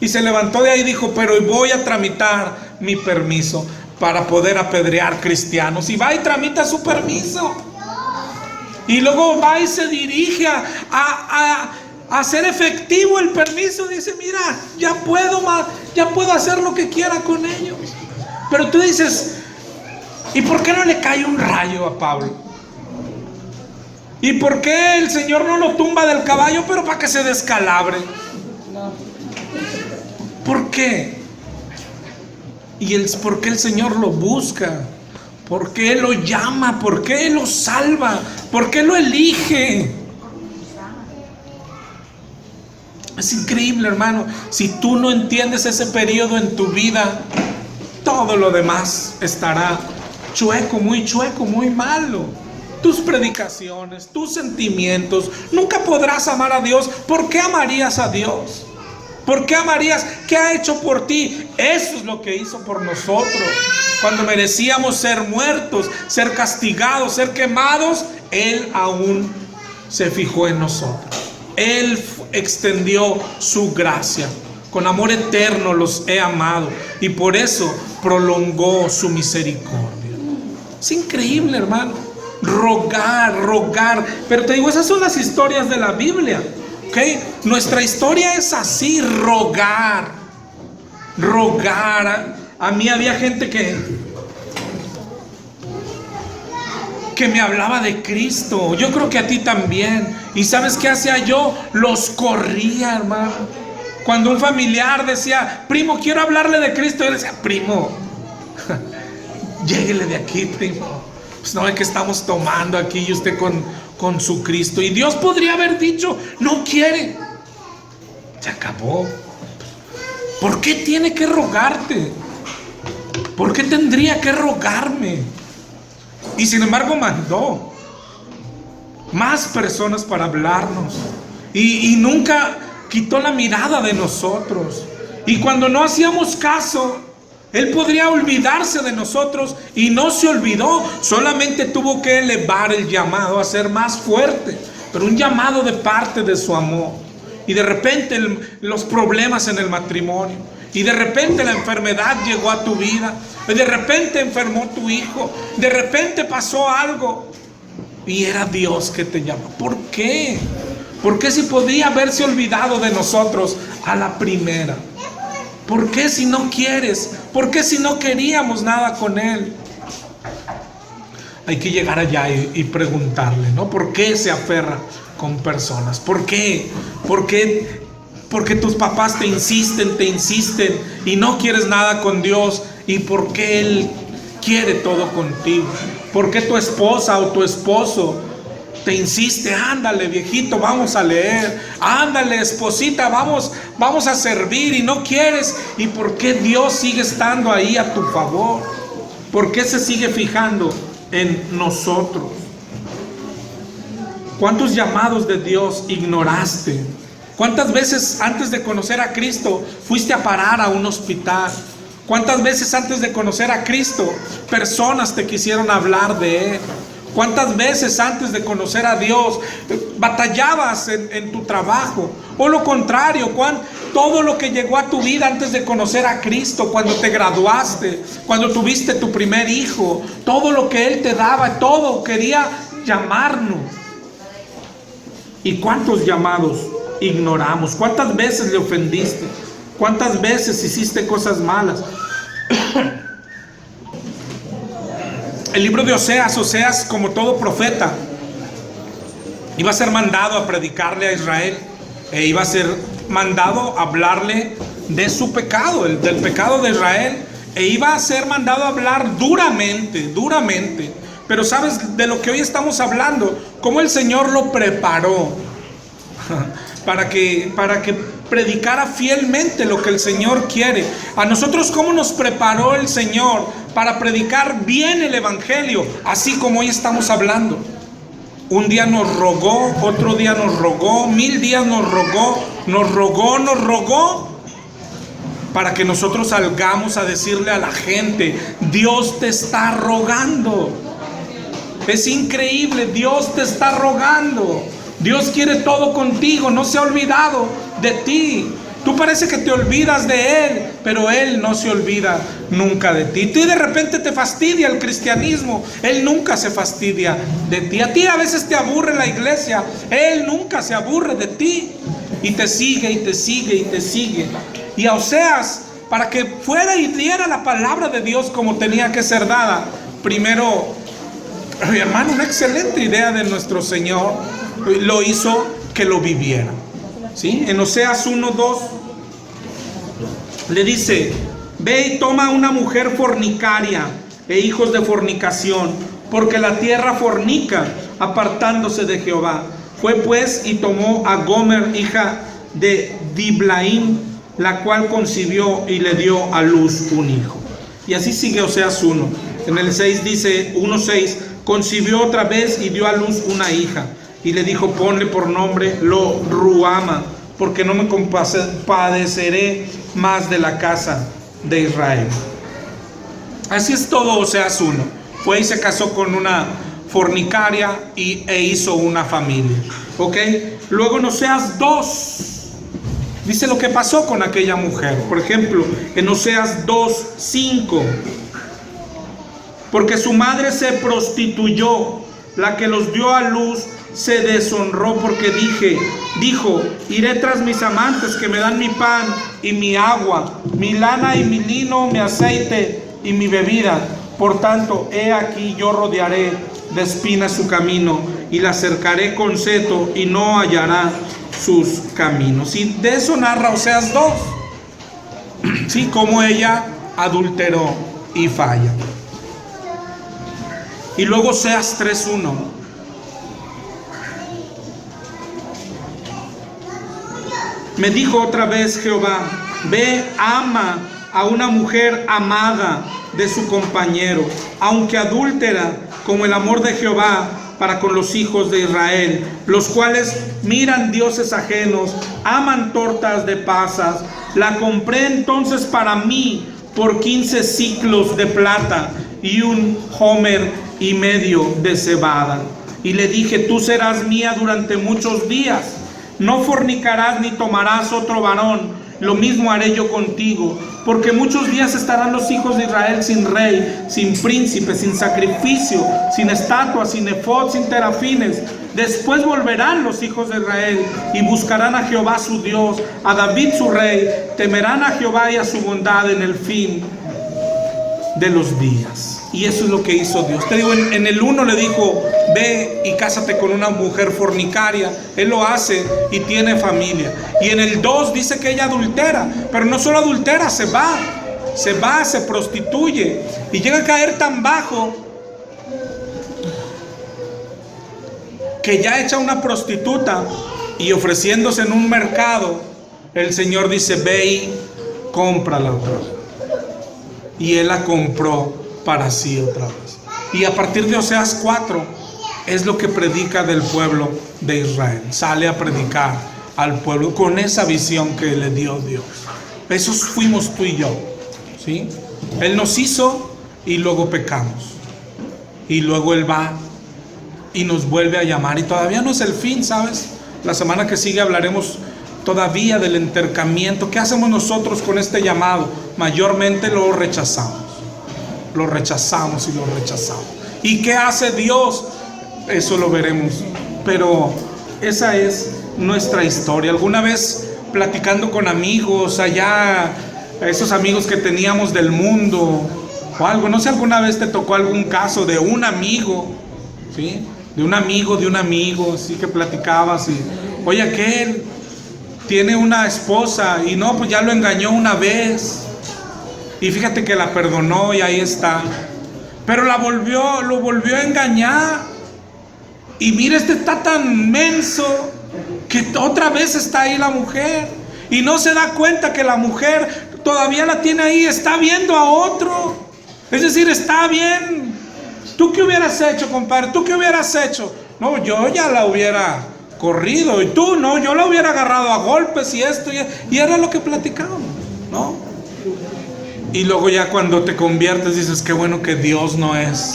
Y se levantó de ahí y dijo, pero voy a tramitar mi permiso para poder apedrear cristianos. Y va y tramita su permiso. Y luego va y se dirige a hacer efectivo el permiso. Dice, mira, ya puedo hacer lo que quiera con ellos. Pero tú dices, ¿y por qué no le cae un rayo a Pablo? ¿Y por qué el Señor no lo tumba del caballo, pero para que se descalabre? ¿Por qué? ¿Por qué el Señor lo busca? ¿Por qué lo llama? ¿Por qué lo salva? ¿Por qué lo elige? Es increíble, hermano. Si tú no entiendes ese periodo en tu vida, todo lo demás estará chueco, muy malo. Tus predicaciones, tus sentimientos, nunca podrás amar a Dios. ¿Por qué amarías a Dios? ¿Por qué amarías? ¿Qué ha hecho por ti? Eso es lo que hizo por nosotros. Cuando merecíamos ser muertos, ser castigados, ser quemados, Él aún se fijó en nosotros. Él extendió su gracia. Con amor eterno los he amado, y por eso prolongó su misericordia. Es increíble, hermano. rogar. Pero te digo, esas son las historias de la Biblia, ¿ok? Nuestra historia es así, rogar. A mí había gente que me hablaba de Cristo. Yo creo que a ti también. ¿Y sabes qué hacía yo? Los corría, hermano. Cuando un familiar decía, primo, quiero hablarle de Cristo, yo le decía, primo, lléguele de aquí, primo. Pues no es que estamos tomando aquí y usted con su Cristo. Y Dios podría haber dicho, no quiere. Se acabó. ¿Por qué tiene que rogarte? ¿Por qué tendría que rogarme? Y sin embargo mandó más personas para hablarnos. Y nunca quitó la mirada de nosotros. Y cuando no hacíamos caso, Él podría olvidarse de nosotros, y no se olvidó. Solamente tuvo que elevar el llamado a ser más fuerte, pero un llamado de parte de su amor. Y de repente los problemas en el matrimonio, y de repente la enfermedad llegó a tu vida, y de repente enfermó tu hijo, de repente pasó algo, y era Dios que te llamó. ¿Por qué? ¿Por qué si podría haberse olvidado de nosotros a la primera? ¿Por qué si no quieres? ¿Por qué si no queríamos nada con Él? Hay que llegar allá y preguntarle, ¿no? ¿Por qué se aferra con personas? ¿Por qué? Porque tus papás te insisten y no quieres nada con Dios. ¿Y por qué Él quiere todo contigo? ¿Por qué tu esposa o tu esposo te insiste? Ándale, viejito, vamos a leer. Ándale, esposita, vamos a servir, y no quieres. ¿Y por qué Dios sigue estando ahí a tu favor? ¿Por qué se sigue fijando en nosotros? ¿Cuántos llamados de Dios ignoraste? ¿Cuántas veces antes de conocer a Cristo fuiste a parar a un hospital? ¿Cuántas veces antes de conocer a Cristo personas te quisieron hablar de Él? ¿Cuántas veces antes de conocer a Dios batallabas en tu trabajo? O lo contrario, todo lo que llegó a tu vida antes de conocer a Cristo, cuando te graduaste, cuando tuviste tu primer hijo, todo lo que Él te daba, todo quería llamarnos. ¿Y cuántos llamados ignoramos? ¿Cuántas veces le ofendiste? ¿Cuántas veces hiciste cosas malas? El libro de Oseas, como todo profeta, iba a ser mandado a predicarle a Israel, e iba a ser mandado a hablarle de su pecado, del pecado de Israel, e iba a ser mandado a hablar duramente. Pero ¿sabes de lo que hoy estamos hablando? Cómo el Señor lo preparó para que predicara fielmente lo que el Señor quiere. A nosotros, ¿cómo nos preparó el Señor para predicar bien el Evangelio? Así como hoy estamos hablando. Un día nos rogó, otro día nos rogó, 1000 días nos rogó, para que nosotros salgamos a decirle a la gente, Dios te está rogando. Es increíble, Dios te está rogando. Dios quiere todo contigo, no se ha olvidado de ti. Tú parece que te olvidas de Él, pero Él no se olvida nunca de ti. Tú de repente te fastidia el cristianismo, Él nunca se fastidia de ti. A ti a veces te aburre la iglesia, Él nunca se aburre de ti. Y te sigue, y te sigue, y te sigue. Y a Oseas, para que fuera y diera la palabra de Dios como tenía que ser dada, primero, mi hermano, una excelente idea de nuestro Señor lo hizo que lo viviera. ¿Sí? En Oseas 1:2 le dice: ve y toma una mujer fornicaria e hijos de fornicación, porque la tierra fornica, apartándose de Jehová. Fue pues y tomó a Gomer, hija de Diblaim, la cual concibió y le dio a luz un hijo. Y así sigue Oseas 1. En el 6 dice, 1:6, concibió otra vez y dio a luz una hija. Y le dijo, ponle por nombre Lo Ruama, porque no me compadeceré más de la casa de Israel. Así es todo Oseas 1. Fue y se casó con una fornicaria e hizo una familia. ¿Ok? Luego en Oseas 2 dice lo que pasó con aquella mujer. Por ejemplo, en Oseas 2:5. Porque su madre se prostituyó, la que los dio a luz, se deshonró porque dijo, iré tras mis amantes que me dan mi pan y mi agua, mi lana y mi lino, mi aceite y mi bebida. Por tanto, he aquí yo rodearé de espinas su camino y la cercaré con seto y no hallará sus caminos. Y de eso narra Oseas 2. Sí, como ella adulteró y falla. Y luego Oseas 3:1. Me dijo otra vez Jehová, ve, ama a una mujer amada de su compañero, aunque adúltera, como el amor de Jehová para con los hijos de Israel, los cuales miran dioses ajenos, aman tortas de pasas. La compré entonces para mí por 15 siclos de plata y 1 homer y medio de cebada. Y le dije, tú serás mía durante muchos días, no fornicarás ni tomarás otro varón, lo mismo haré yo contigo, porque muchos días estarán los hijos de Israel sin rey, sin príncipe, sin sacrificio, sin estatuas, sin efod, sin terafines. Después volverán los hijos de Israel y buscarán a Jehová su Dios, a David su rey, temerán a Jehová y a su bondad en el fin de los días. Y eso es lo que hizo Dios. Te digo, en el 1 le dijo, ve y cásate con una mujer fornicaria. Él lo hace y tiene familia. Y en el 2 dice que ella adultera, pero no solo adultera, se va, se prostituye y llega a caer tan bajo que ya echa una prostituta y ofreciéndose en un mercado, el Señor dice, ve y cómprala otra vez. Y él la compró para sí otra vez. Y a partir de Oseas 4 es lo que predica del pueblo de Israel. Sale a predicar al pueblo con esa visión que le dio Dios. Esos fuimos tú y yo, ¿sí? Él nos hizo y luego pecamos. Y luego Él va y nos vuelve a llamar. Y todavía no es el fin, ¿sabes? La semana que sigue hablaremos todavía del entercamiento. ¿Qué hacemos nosotros con este llamado? Mayormente lo rechazamos. Lo rechazamos y lo rechazamos. ¿Y qué hace Dios? Eso lo veremos. Pero esa es nuestra historia. Alguna vez platicando con amigos allá, esos amigos que teníamos del mundo o algo, no sé, alguna vez te tocó algún caso de un amigo, ¿sí? De un amigo, así que platicabas y, oye, aquel tiene una esposa y no, pues ya lo engañó una vez. Y fíjate que la perdonó y ahí está. Pero lo volvió a engañar. Y mira, está tan menso que otra vez está ahí la mujer. Y no se da cuenta que la mujer todavía la tiene ahí, está viendo a otro. Es decir, está bien. ¿Tú qué hubieras hecho, compadre? ¿Tú qué hubieras hecho? No, yo ya la hubiera corrido. Y tú, no, yo la hubiera agarrado a golpes y esto. Y era lo que platicábamos, ¿no? Y luego ya cuando te conviertes dices, qué bueno que Dios no es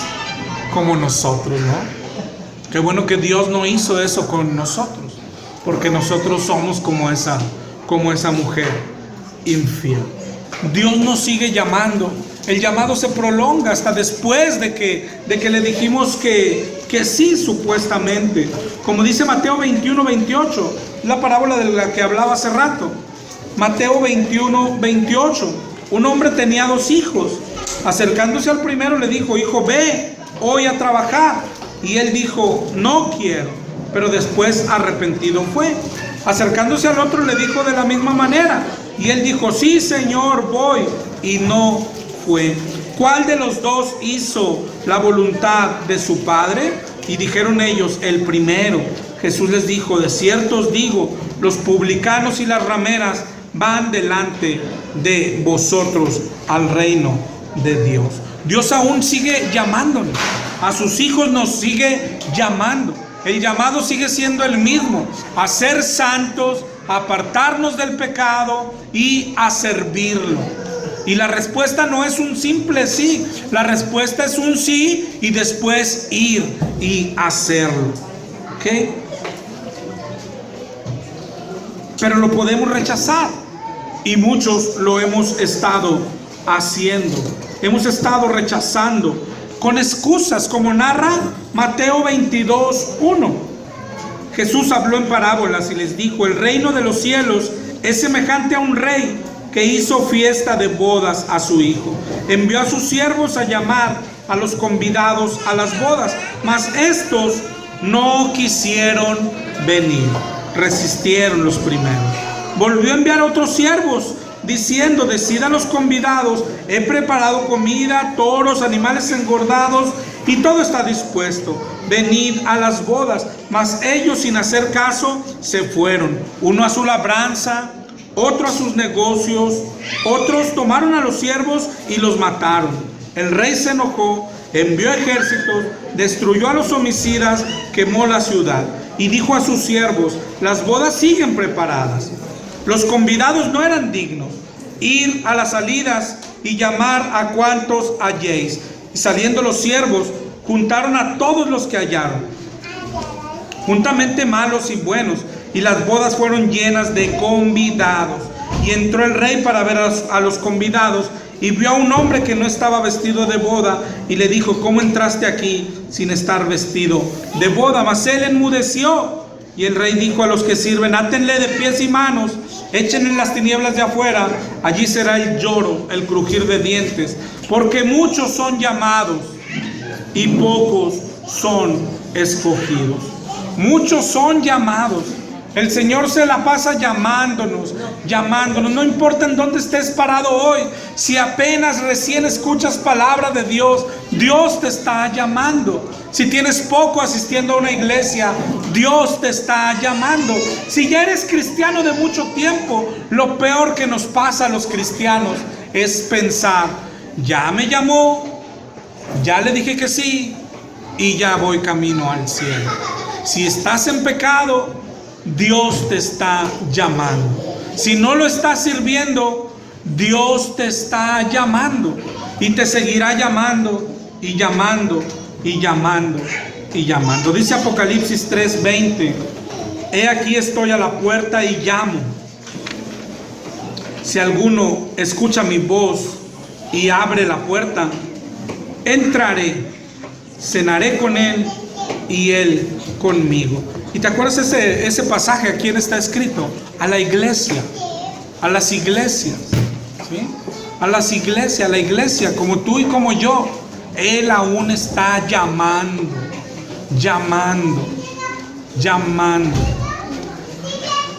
como nosotros, ¿no? Qué bueno que Dios no hizo eso con nosotros, porque nosotros somos como esa mujer infiel. Dios nos sigue llamando. El llamado se prolonga hasta después de que le dijimos que sí, supuestamente. Como dice Mateo 21:28, la parábola de la que hablaba hace rato. Mateo 21:28. Un hombre tenía 2 hijos. Acercándose al primero le dijo, hijo, ve hoy a trabajar. Y él dijo, no quiero. Pero después arrepentido fue. Acercándose al otro le dijo de la misma manera. Y él dijo, sí, Señor, voy. Y no fue. ¿Cuál de los 2 hizo la voluntad de su padre? Y dijeron ellos, el primero. Jesús les dijo, de cierto os digo, los publicanos y las rameras van delante de vosotros al reino de Dios. Dios aún sigue llamándonos. A sus hijos nos sigue llamando. El llamado sigue siendo el mismo: a ser santos, a apartarnos del pecado y a servirlo. Y la respuesta no es un simple sí. La respuesta es un sí y después ir y hacerlo. ¿Ok? Pero lo podemos rechazar. Y muchos lo hemos estado haciendo. Hemos estado rechazando con excusas, como narra Mateo 22:1. Jesús habló en parábolas y les dijo: el reino de los cielos es semejante a un rey que hizo fiesta de bodas a su hijo. Envió a sus siervos a llamar a los convidados a las bodas, mas estos no quisieron venir, resistieron los primeros. Volvió a enviar a otros siervos, diciendo: decid a los convidados, he preparado comida, toros, animales engordados, y todo está dispuesto, venid a las bodas. Mas ellos, sin hacer caso, se fueron, uno a su labranza, otro a sus negocios. Otros tomaron a los siervos y los mataron. El rey se enojó, envió ejércitos, destruyó a los homicidas, quemó la ciudad y dijo a sus siervos: las bodas siguen preparadas, los convidados no eran dignos. Ir a las salidas y llamar a cuantos halléis. Y saliendo los siervos, juntaron a todos los que hallaron, juntamente malos y buenos, y las bodas fueron llenas de convidados. Y entró el rey para ver a los convidados, y vio a un hombre que no estaba vestido de boda, y le dijo: ¿cómo entraste aquí sin estar vestido de boda? Mas él enmudeció. Y el rey dijo a los que sirven: átenle de pies y manos, échenle en las tinieblas de afuera, allí será el lloro, el crujir de dientes, porque muchos son llamados y pocos son escogidos. Muchos son llamados. El Señor se la pasa llamándonos, no importa en dónde estés parado hoy. Si apenas recién escuchas palabra de Dios, Dios te está llamando. Si tienes poco asistiendo a una iglesia, Dios te está llamando. Si ya eres cristiano de mucho tiempo, lo peor que nos pasa a los cristianos es pensar: ya me llamó, ya le dije que sí y ya voy camino al cielo. Si estás en pecado, Dios te está llamando. Si no lo estás sirviendo, Dios te está llamando y te seguirá llamando y llamando y llamando y llamando. Dice Apocalipsis 3:20: he aquí estoy a la puerta y llamo. Si alguno escucha mi voz y abre la puerta, entraré, cenaré con él y él conmigo. ¿Y te acuerdas ese pasaje? ¿A quién está escrito? A la iglesia, a las iglesias, ¿sí? A las iglesias, a la iglesia como tú y como yo. Él aún está llamando.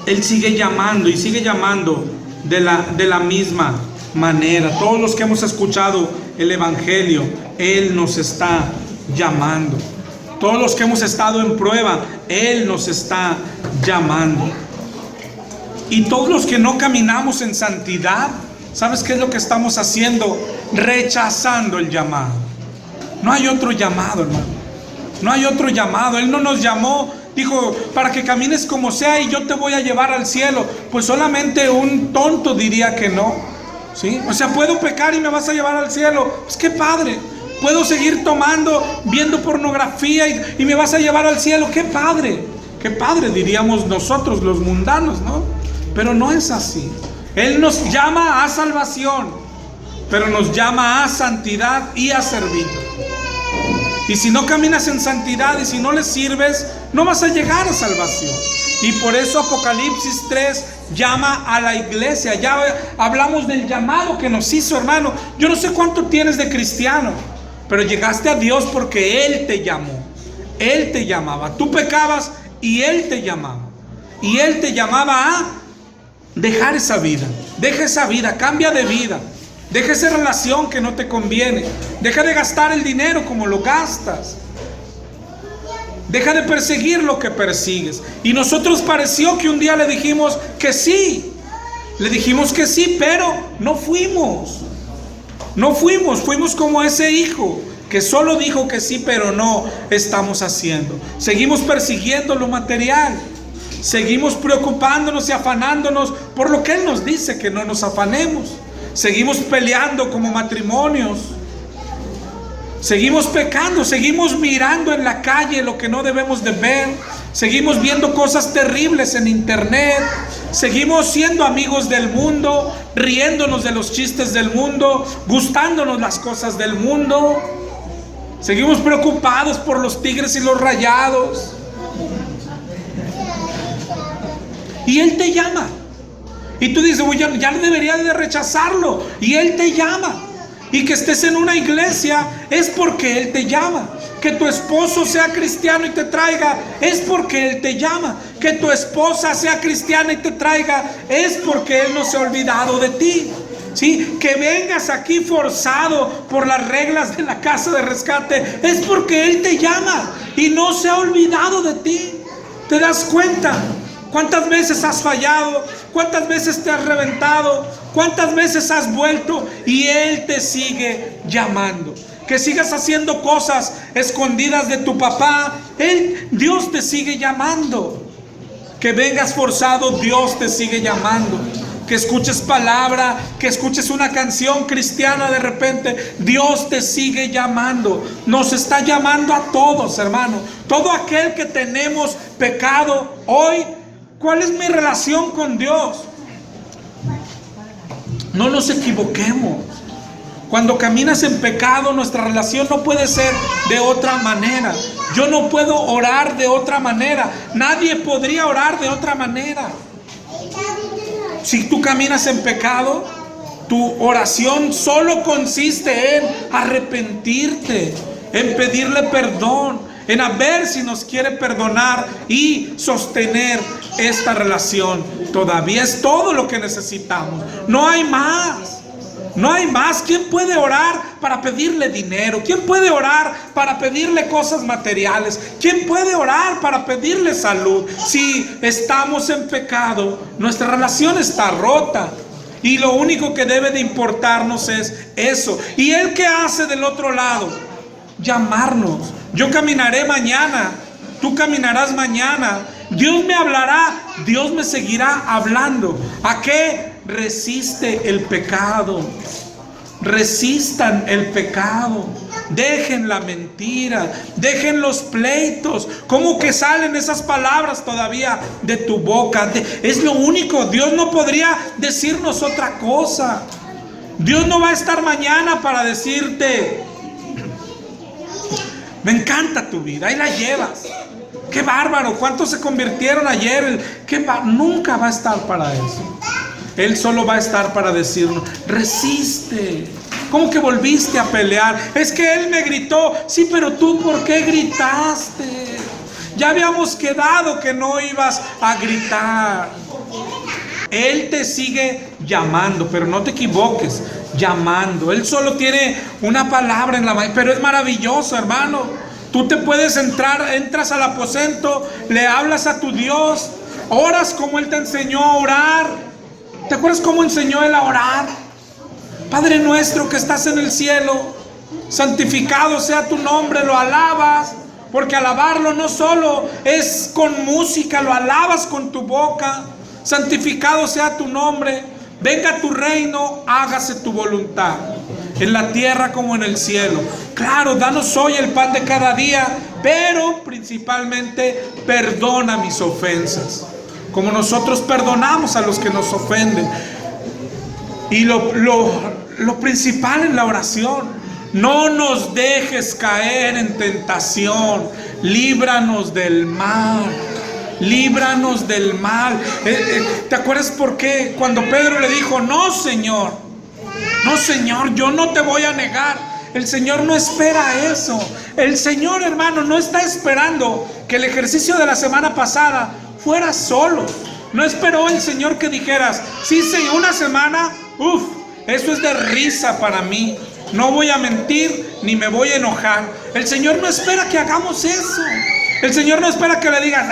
Él sigue llamando y sigue llamando de la misma manera. Todos los que hemos escuchado el evangelio, Él nos está llamando. Todos los que hemos estado en prueba, Él nos está llamando. Y todos los que no caminamos en santidad, ¿sabes qué es lo que estamos haciendo? Rechazando el llamado. No hay otro llamado, hermano. No hay otro llamado. Él no nos llamó, dijo, para que camines como sea y yo te voy a llevar al cielo. Pues solamente un tonto diría que no, ¿sí? O sea, puedo pecar y me vas a llevar al cielo. Pues qué padre. Puedo seguir tomando, viendo pornografía y me vas a llevar al cielo. Qué padre diríamos nosotros los mundanos, ¿no? Pero no es así. Él nos llama a salvación, pero nos llama a santidad y a servir. Y si no caminas en santidad y si no le sirves, no vas a llegar a salvación. Y por eso Apocalipsis 3 llama a la iglesia. Ya hablamos del llamado que nos hizo, hermano. Yo no sé cuánto tienes de cristiano, pero llegaste a Dios porque Él te llamó. Él te llamaba. Tú pecabas y Él te llamaba. Y Él te llamaba a dejar esa vida. Deja esa vida, cambia de vida. Deja esa relación que no te conviene. Deja de gastar el dinero como lo gastas. Deja de perseguir lo que persigues. Y nosotros pareció que un día le dijimos que sí. Le dijimos que sí, pero no fuimos. No fuimos, fuimos como ese hijo que solo dijo que sí, pero no estamos haciendo. Seguimos persiguiendo lo material. Seguimos preocupándonos y afanándonos por lo que Él nos dice que no nos afanemos. Seguimos peleando como matrimonios. Seguimos pecando, seguimos mirando en la calle lo que no debemos de ver. Seguimos viendo cosas terribles en internet. Seguimos siendo amigos del mundo, riéndonos de los chistes del mundo, gustándonos las cosas del mundo. Seguimos preocupados por los Tigres y los Rayados. Y Él te llama. Y tú dices, ya debería de rechazarlo. Y Él te llama. Y que estés en una iglesia es porque Él te llama. Que tu esposo sea cristiano y te traiga es porque Él te llama. Que tu esposa sea cristiana y te traiga es porque Él no se ha olvidado de ti. ¿Sí? Que vengas aquí forzado por las reglas de la casa de rescate es porque Él te llama y no se ha olvidado de ti. ¿Te das cuenta? ¿Cuántas veces has fallado? ¿Cuántas veces te has reventado? ¿Cuántas veces has vuelto? Y Él te sigue llamando. Que sigas haciendo cosas escondidas de tu papá, Dios te sigue llamando. Que vengas forzado, Dios te sigue llamando. Que escuches palabra, que escuches una canción cristiana de repente, Dios te sigue llamando. Nos está llamando a todos, hermano. Todo aquel que tenemos pecado hoy, ¿cuál es mi relación con Dios? No nos equivoquemos. Cuando caminas en pecado, nuestra relación no puede ser de otra manera. Yo no puedo orar de otra manera. Nadie podría orar de otra manera. Si tú caminas en pecado, tu oración solo consiste en arrepentirte, en pedirle perdón, en a ver si nos quiere perdonar y sostener esta relación. Todavía es todo lo que necesitamos. No hay más. No hay más. ¿Quién puede orar para pedirle dinero? ¿Quién puede orar para pedirle cosas materiales? ¿Quién puede orar para pedirle salud? Si estamos en pecado, nuestra relación está rota. Y lo único que debe de importarnos es eso. ¿Y Él qué hace del otro lado? Llamarnos. Yo caminaré mañana. Tú caminarás mañana. Dios me hablará. Dios me seguirá hablando. ¿A qué? Resiste el pecado. Resistan el pecado. Dejen la mentira. Dejen los pleitos. ¿Cómo que salen esas palabras todavía de tu boca? Es lo único. Dios no podría decirnos otra cosa. Dios no va a estar mañana para decirte: me encanta tu vida, ahí la llevas. Qué bárbaro, ¿cuántos se convirtieron ayer? Nunca va a estar para eso. Él solo va a estar para decirnos: resiste. ¿Cómo que volviste a pelear? Es que Él me gritó. Sí, pero tú, ¿por qué gritaste? Ya habíamos quedado que no ibas a gritar. Él te sigue llamando, pero no te equivoques, llamando. Él solo tiene una palabra en la mano, pero es maravilloso, hermano. Tú te puedes entras al aposento, le hablas a tu Dios, oras como Él te enseñó a orar. ¿Te acuerdas cómo enseñó Él a orar? Padre nuestro que estás en el cielo, santificado sea tu nombre, lo alabas. Porque alabarlo no solo es con música, lo alabas con tu boca. Santificado sea tu nombre, venga tu reino, hágase tu voluntad, en la tierra como en el cielo. Claro, danos hoy el pan de cada día, pero principalmente perdona mis ofensas, como nosotros perdonamos a los que nos ofenden. Y lo principal en la oración: no nos dejes caer en tentación, líbranos del mal. Líbranos del mal. ¿Te acuerdas por qué? Cuando Pedro le dijo: no, Señor, yo no te voy a negar. El Señor no espera eso. El Señor, hermano, no está esperando que el ejercicio de la semana pasada fuera solo. No esperó el Señor que dijeras: sí, Señor, una semana, eso es de risa para mí. No voy a mentir ni me voy a enojar. El Señor no espera que hagamos eso. El Señor no espera que le digas: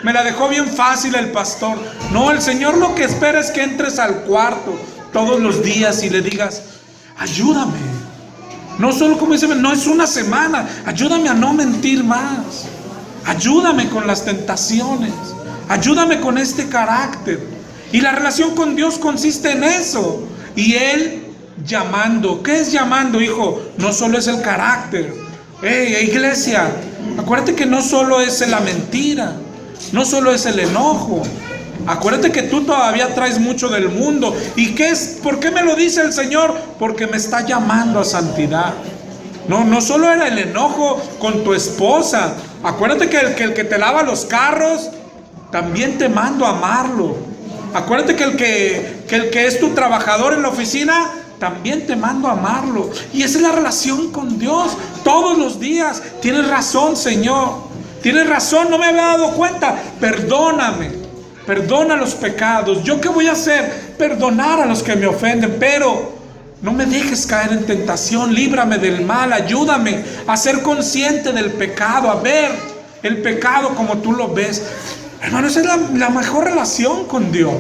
me la dejó bien fácil el pastor. No, el Señor lo que espera es que entres al cuarto todos los días y le digas: ayúdame. No solo como dice, no es una semana. Ayúdame a no mentir más. Ayúdame con las tentaciones. Ayúdame con este carácter. Y la relación con Dios consiste en eso. Y Él llamando. ¿Qué es llamando, hijo? No solo es el carácter. Iglesia, acuérdate que no solo es la mentira, no solo es el enojo. Acuérdate que tú todavía traes mucho del mundo. ¿Y qué es? ¿Por qué me lo dice el Señor? Porque me está llamando a santidad. No solo era el enojo con tu esposa. Acuérdate que el que te lava los carros, también te mando a amarlo. Acuérdate que el que es tu trabajador en la oficina, también te mando a amarlo. Y esa es la relación con Dios todos los días. Tienes razón, Señor. Tienes razón, no me había dado cuenta. Perdóname. Perdona los pecados. ¿Yo qué voy a hacer? Perdonar a los que me ofenden. Pero no me dejes caer en tentación. Líbrame del mal. Ayúdame a ser consciente del pecado. A ver el pecado como tú lo ves. Hermano, esa es la mejor relación con Dios.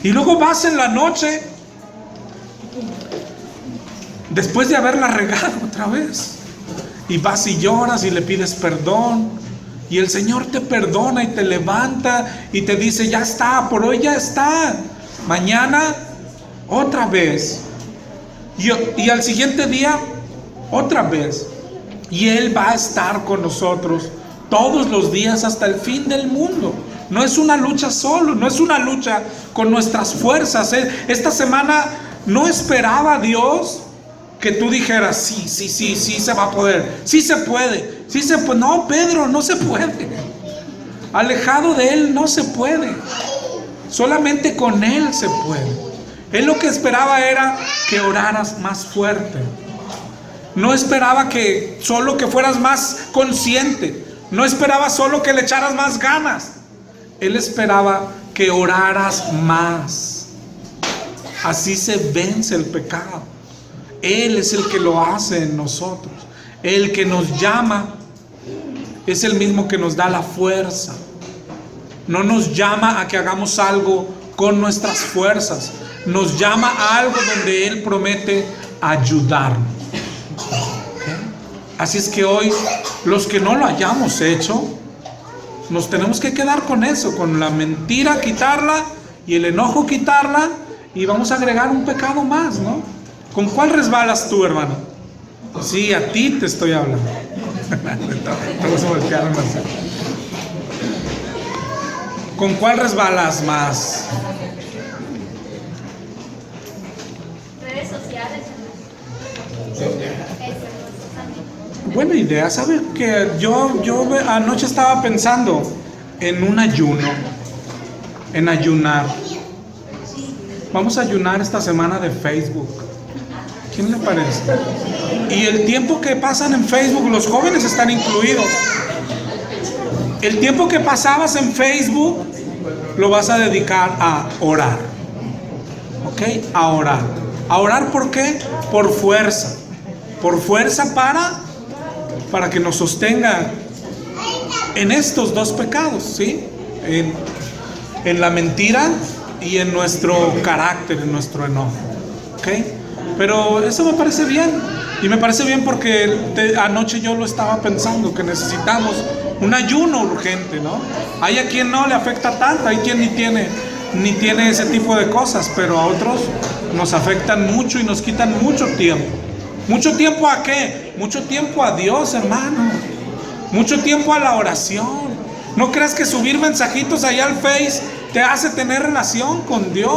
Y luego vas en la noche, después de haberla regado otra vez, y vas y lloras y le pides perdón, y el Señor te perdona y te levanta y te dice: ya está, por hoy ya está, mañana otra vez, y al siguiente día otra vez, y Él va a estar con nosotros todos los días hasta el fin del mundo. No es una lucha solo, no es una lucha con nuestras fuerzas. Esta semana no esperaba a Dios que tú dijeras: sí se va a poder, sí se puede, sí se puede. No, Pedro, no se puede. Alejado de Él no se puede. Solamente con Él se puede. Él lo que esperaba era que oraras más fuerte. No esperaba que solo que fueras más consciente. No esperaba solo que le echaras más ganas. Él esperaba que oraras más. Así se vence el pecado. Él es el que lo hace en nosotros. El que nos llama es el mismo que nos da la fuerza. No nos llama a que hagamos algo con nuestras fuerzas. Nos llama a algo donde Él promete ayudarnos. ¿Okay? Así es que hoy, los que no lo hayamos hecho, nos tenemos que quedar con eso, con la mentira quitarla y el enojo quitarla, y vamos a agregar un pecado más, ¿no? ¿Con cuál resbalas tú, hermano? Sí, a ti te estoy hablando. Todos se voltearon así. ¿Con cuál resbalas más? Redes sociales. Buena idea. ¿Sabe que yo anoche estaba pensando en un ayuno, en ayunar? Vamos a ayunar esta semana de Facebook. ¿Quién le parece? Y el tiempo que pasan en Facebook, los jóvenes están incluidos. El tiempo que pasabas en Facebook lo vas a dedicar a orar. ¿Ok? A orar. ¿A orar por qué? Por fuerza. Por fuerza para que nos sostenga en estos dos pecados, ¿sí? En la mentira y en nuestro carácter, en nuestro enojo. ¿Ok? Pero eso me parece bien. Y me parece bien porque anoche yo lo estaba pensando, que necesitamos un ayuno urgente, ¿no? Hay a quien no le afecta tanto, hay quien ni tiene ese tipo de cosas, pero a otros nos afectan mucho y nos quitan mucho tiempo. ¿Mucho tiempo a qué? Mucho tiempo a Dios, hermano. Mucho tiempo a la oración. No creas que subir mensajitos allá al Face te hace tener relación con Dios.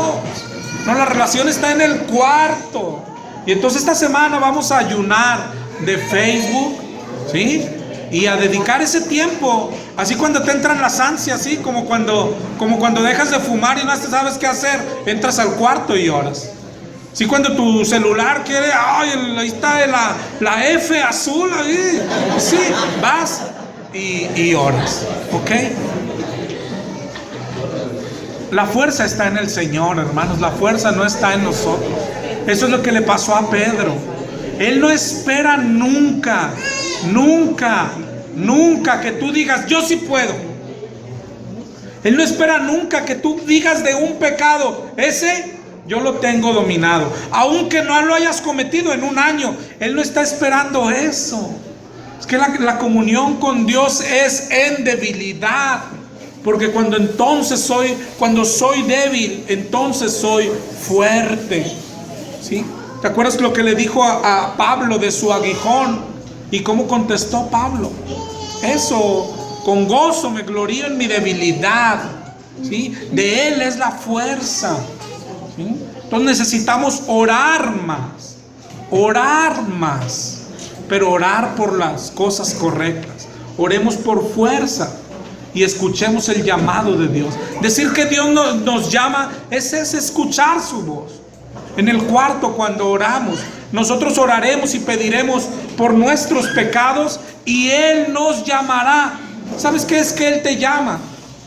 No, la relación está en el cuarto. Y entonces esta semana vamos a ayunar de Facebook, ¿sí? Y a dedicar ese tiempo. Así cuando te entran las ansias, ¿sí? Como cuando dejas de fumar y no sabes qué hacer, entras al cuarto y oras. Sí, cuando tu celular quiere, ay, ahí está la F azul, ahí, sí, vas y oras, ¿ok? La fuerza está en el Señor, hermanos, la fuerza no está en nosotros. Eso es lo que le pasó a Pedro. Él no espera nunca que tú digas: yo sí puedo. Él no espera nunca que tú digas de un pecado: ese yo lo tengo dominado, aunque no lo hayas cometido en un año. Él no está esperando eso. Es que la comunión con Dios es en debilidad. Porque cuando soy débil, entonces soy fuerte. ¿Sí? ¿Te acuerdas lo que le dijo a Pablo de su aguijón? ¿Y cómo contestó Pablo? Eso, con gozo me glorío en mi debilidad. ¿Sí? De Él es la fuerza. ¿Sí? Entonces necesitamos orar más. pero orar por las cosas correctas. Oremos por fuerza y escuchemos el llamado de Dios. Decir que Dios nos llama es escuchar su voz. En el cuarto, cuando oramos, nosotros oraremos y pediremos por nuestros pecados y Él nos llamará. ¿Sabes qué es que Él te llama?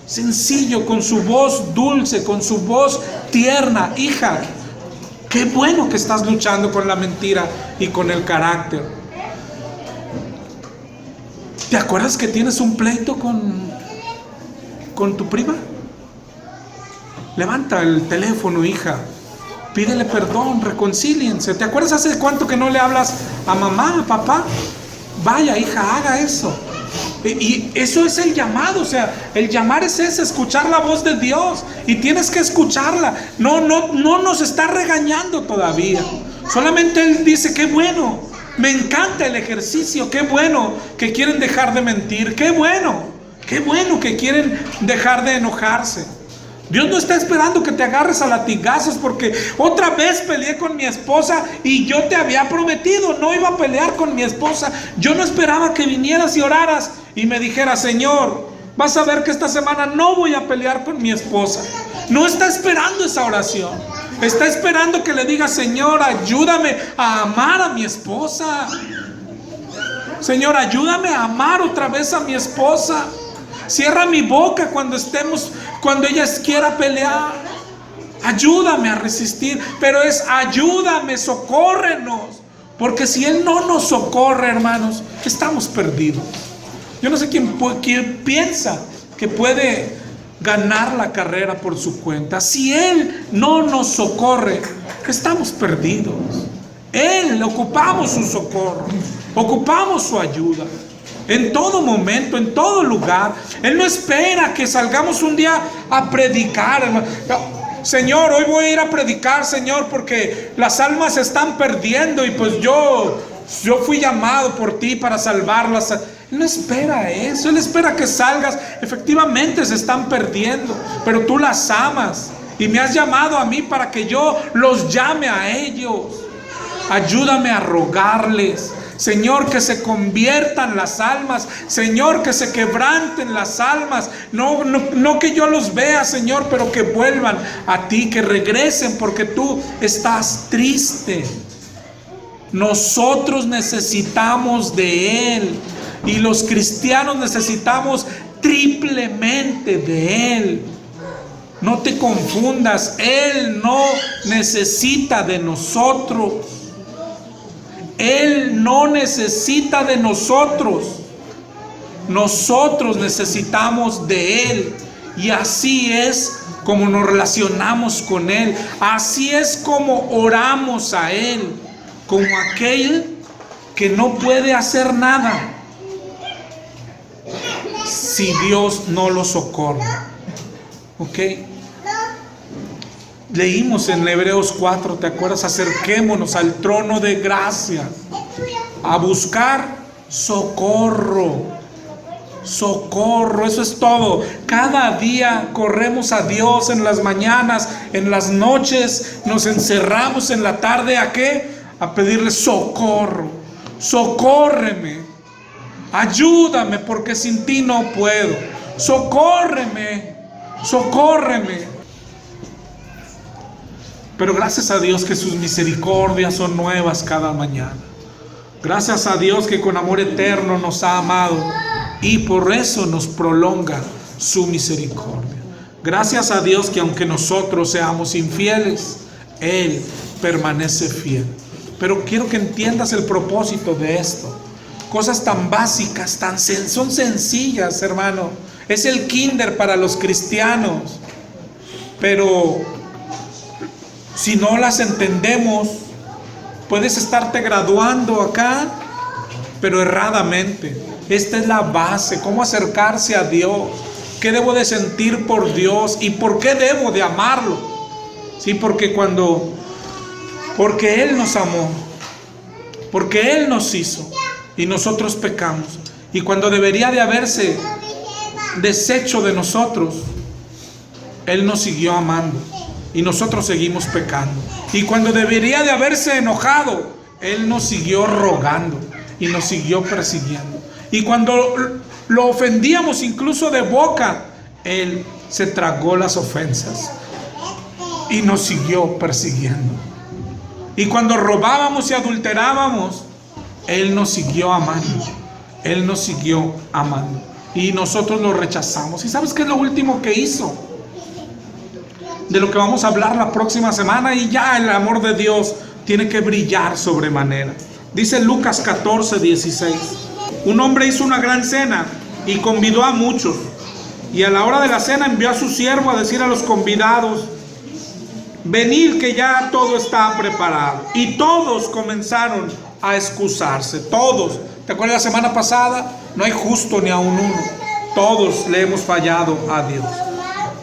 Sencillo, con su voz dulce, con su voz tierna. Hija, qué bueno que estás luchando con la mentira y con el carácter. ¿Te acuerdas que tienes un pleito con tu prima? Levanta el teléfono, hija. Pídele perdón, reconcíliense. ¿Te acuerdas hace cuánto que no le hablas a mamá, a papá? Vaya, hija, haga eso. Y eso es el llamado, o sea, el llamar es ese, escuchar la voz de Dios. Y tienes que escucharla. No nos está regañando todavía. Solamente Él dice, qué bueno, me encanta el ejercicio, qué bueno que quieren dejar de mentir, qué bueno que quieren dejar de enojarse. Dios no está esperando que te agarres a latigazos porque otra vez peleé con mi esposa y yo te había prometido no iba a pelear con mi esposa. Yo no esperaba que vinieras y oraras y me dijeras, Señor, vas a ver que esta semana no voy a pelear con mi esposa. No está esperando esa oración. Está esperando que le digas, Señor, ayúdame a amar a mi esposa. Señor, ayúdame a amar otra vez a mi esposa. Cierra mi boca cuando ella quiera pelear. Ayúdame a resistir, pero es ayúdame, socórrenos. Porque si Él no nos socorre, hermanos, estamos perdidos. Yo no sé quién piensa que puede ganar la carrera por su cuenta. Si Él no nos socorre, estamos perdidos. Él, ocupamos su socorro, ocupamos su ayuda. En todo momento, en todo lugar. Él no espera que salgamos un día a predicar, hermano. Señor, hoy voy a ir a predicar, Señor, porque las almas se están perdiendo y pues yo fui llamado por ti para salvarlas. Él no espera eso. Él espera que salgas. Efectivamente se están perdiendo, pero tú las amas y me has llamado a mí para que yo los llame a ellos. Ayúdame a rogarles, Señor, que se conviertan las almas. Señor, que se quebranten las almas. No que yo los vea, Señor, pero que vuelvan a ti, que regresen porque tú estás triste. Nosotros necesitamos de Él y los cristianos necesitamos triplemente de Él. No te confundas, Él no necesita de nosotros. Él no necesita de nosotros. Nosotros necesitamos de Él. Y así es como nos relacionamos con Él. Así es como oramos a Él. Como aquel que no puede hacer nada si Dios no lo socorre. ¿Ok? Leímos en Hebreos 4, ¿te acuerdas? Acerquémonos al trono de gracia a buscar socorro. Socorro, eso es todo. Cada día corremos a Dios en las mañanas, en las noches, nos encerramos en la tarde. ¿A qué? A pedirle socorro. Socórreme. Ayúdame porque sin ti no puedo. Socórreme. Socórreme. Pero gracias a Dios que sus misericordias son nuevas cada mañana. Gracias a Dios que con amor eterno nos ha amado y por eso nos prolonga su misericordia. Gracias a Dios que aunque nosotros seamos infieles, Él permanece fiel. Pero quiero que entiendas el propósito de esto. Cosas tan básicas, son sencillas, hermano. Es el kinder para los cristianos. Pero si no las entendemos, puedes estarte graduando acá, pero erradamente. Esta es la base, cómo acercarse a Dios, qué debo de sentir por Dios y por qué debo de amarlo. Sí, porque Él nos amó, porque Él nos hizo y nosotros pecamos. Y cuando debería de haberse deshecho de nosotros, Él nos siguió amando. Y nosotros seguimos pecando. Y cuando debería de haberse enojado, Él nos siguió rogando. y nos siguió persiguiendo. Y cuando lo ofendíamos incluso de boca, Él se tragó las ofensas y nos siguió persiguiendo. Y cuando robábamos y adulterábamos, Él nos siguió amando. Él nos siguió amando. Y nosotros lo rechazamos. ¿Y sabes qué es lo último que hizo? De lo que vamos a hablar la próxima semana. Y ya el amor de Dios tiene que brillar sobremanera. Dice Lucas 14:16. Un hombre hizo una gran cena y convidó a muchos. Y a la hora de la cena envió a su siervo a decir a los convidados: venid, que ya todo está preparado. Y todos comenzaron a excusarse. Todos. ¿Te acuerdas la semana pasada? No hay justo ni aun uno. Todos le hemos fallado a Dios.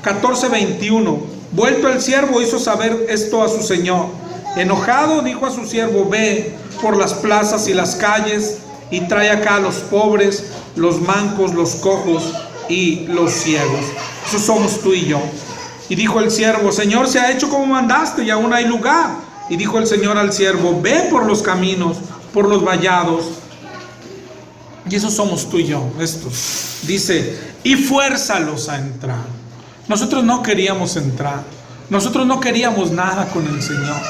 14:21. Vuelto el siervo hizo saber esto a su señor. Enojado dijo a su siervo: ve por las plazas y las calles y trae acá a los pobres, los mancos, los cojos y los ciegos. Esos somos tú y yo. Y dijo el siervo: Señor, se ha hecho como mandaste y aún hay lugar. Y dijo el Señor al siervo: ve por los caminos, por los vallados. Y esos somos tú y yo, estos. Dice: y fuérzalos a entrar. Nosotros no queríamos entrar. Nosotros no queríamos nada con el Señor.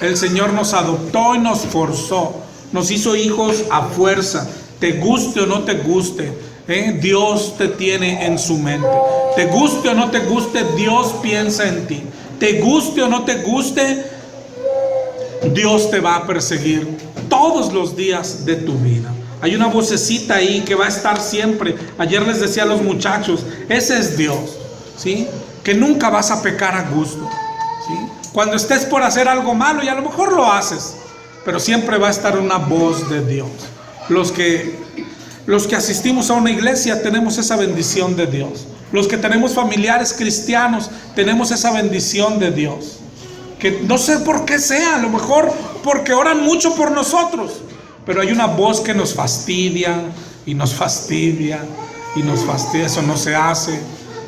El Señor nos adoptó y nos forzó. Nos hizo hijos a fuerza. Te guste o no te guste, Dios te tiene en su mente. Te guste o no te guste, Dios piensa en ti. Te guste o no te guste, Dios te va a perseguir todos los días de tu vida. Hay una vocecita ahí que va a estar siempre. Ayer les decía a los muchachos, ese es Dios, ¿sí? Que nunca vas a pecar a gusto, ¿sí? Cuando estés por hacer algo malo, y a lo mejor lo haces, pero siempre va a estar una voz de Dios. Los que asistimos a una iglesia tenemos esa bendición de Dios. Los que tenemos familiares cristianos tenemos esa bendición de Dios. Que no sé por qué sea, a lo mejor porque oran mucho por nosotros, pero hay una voz que nos fastidia y nos fastidia y nos fastidia. Eso no se hace.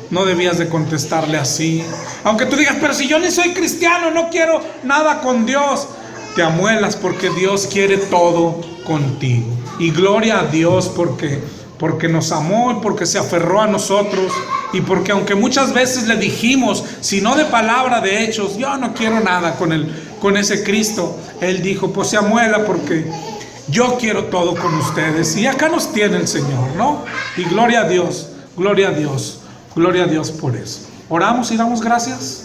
No debías de contestarle así. Aunque tú digas: pero si yo ni soy cristiano, no quiero nada con Dios. Te amuelas porque Dios quiere todo contigo. Y gloria a Dios porque nos amó y porque se aferró a nosotros. Y porque aunque muchas veces le dijimos, si no de palabra, de hechos, yo no quiero nada con ese Cristo, Él dijo: pues se amuela porque yo quiero todo con ustedes. Y acá nos tiene el Señor, ¿no? Y gloria a Dios, gloria a Dios, gloria a Dios por eso. Oramos y damos gracias.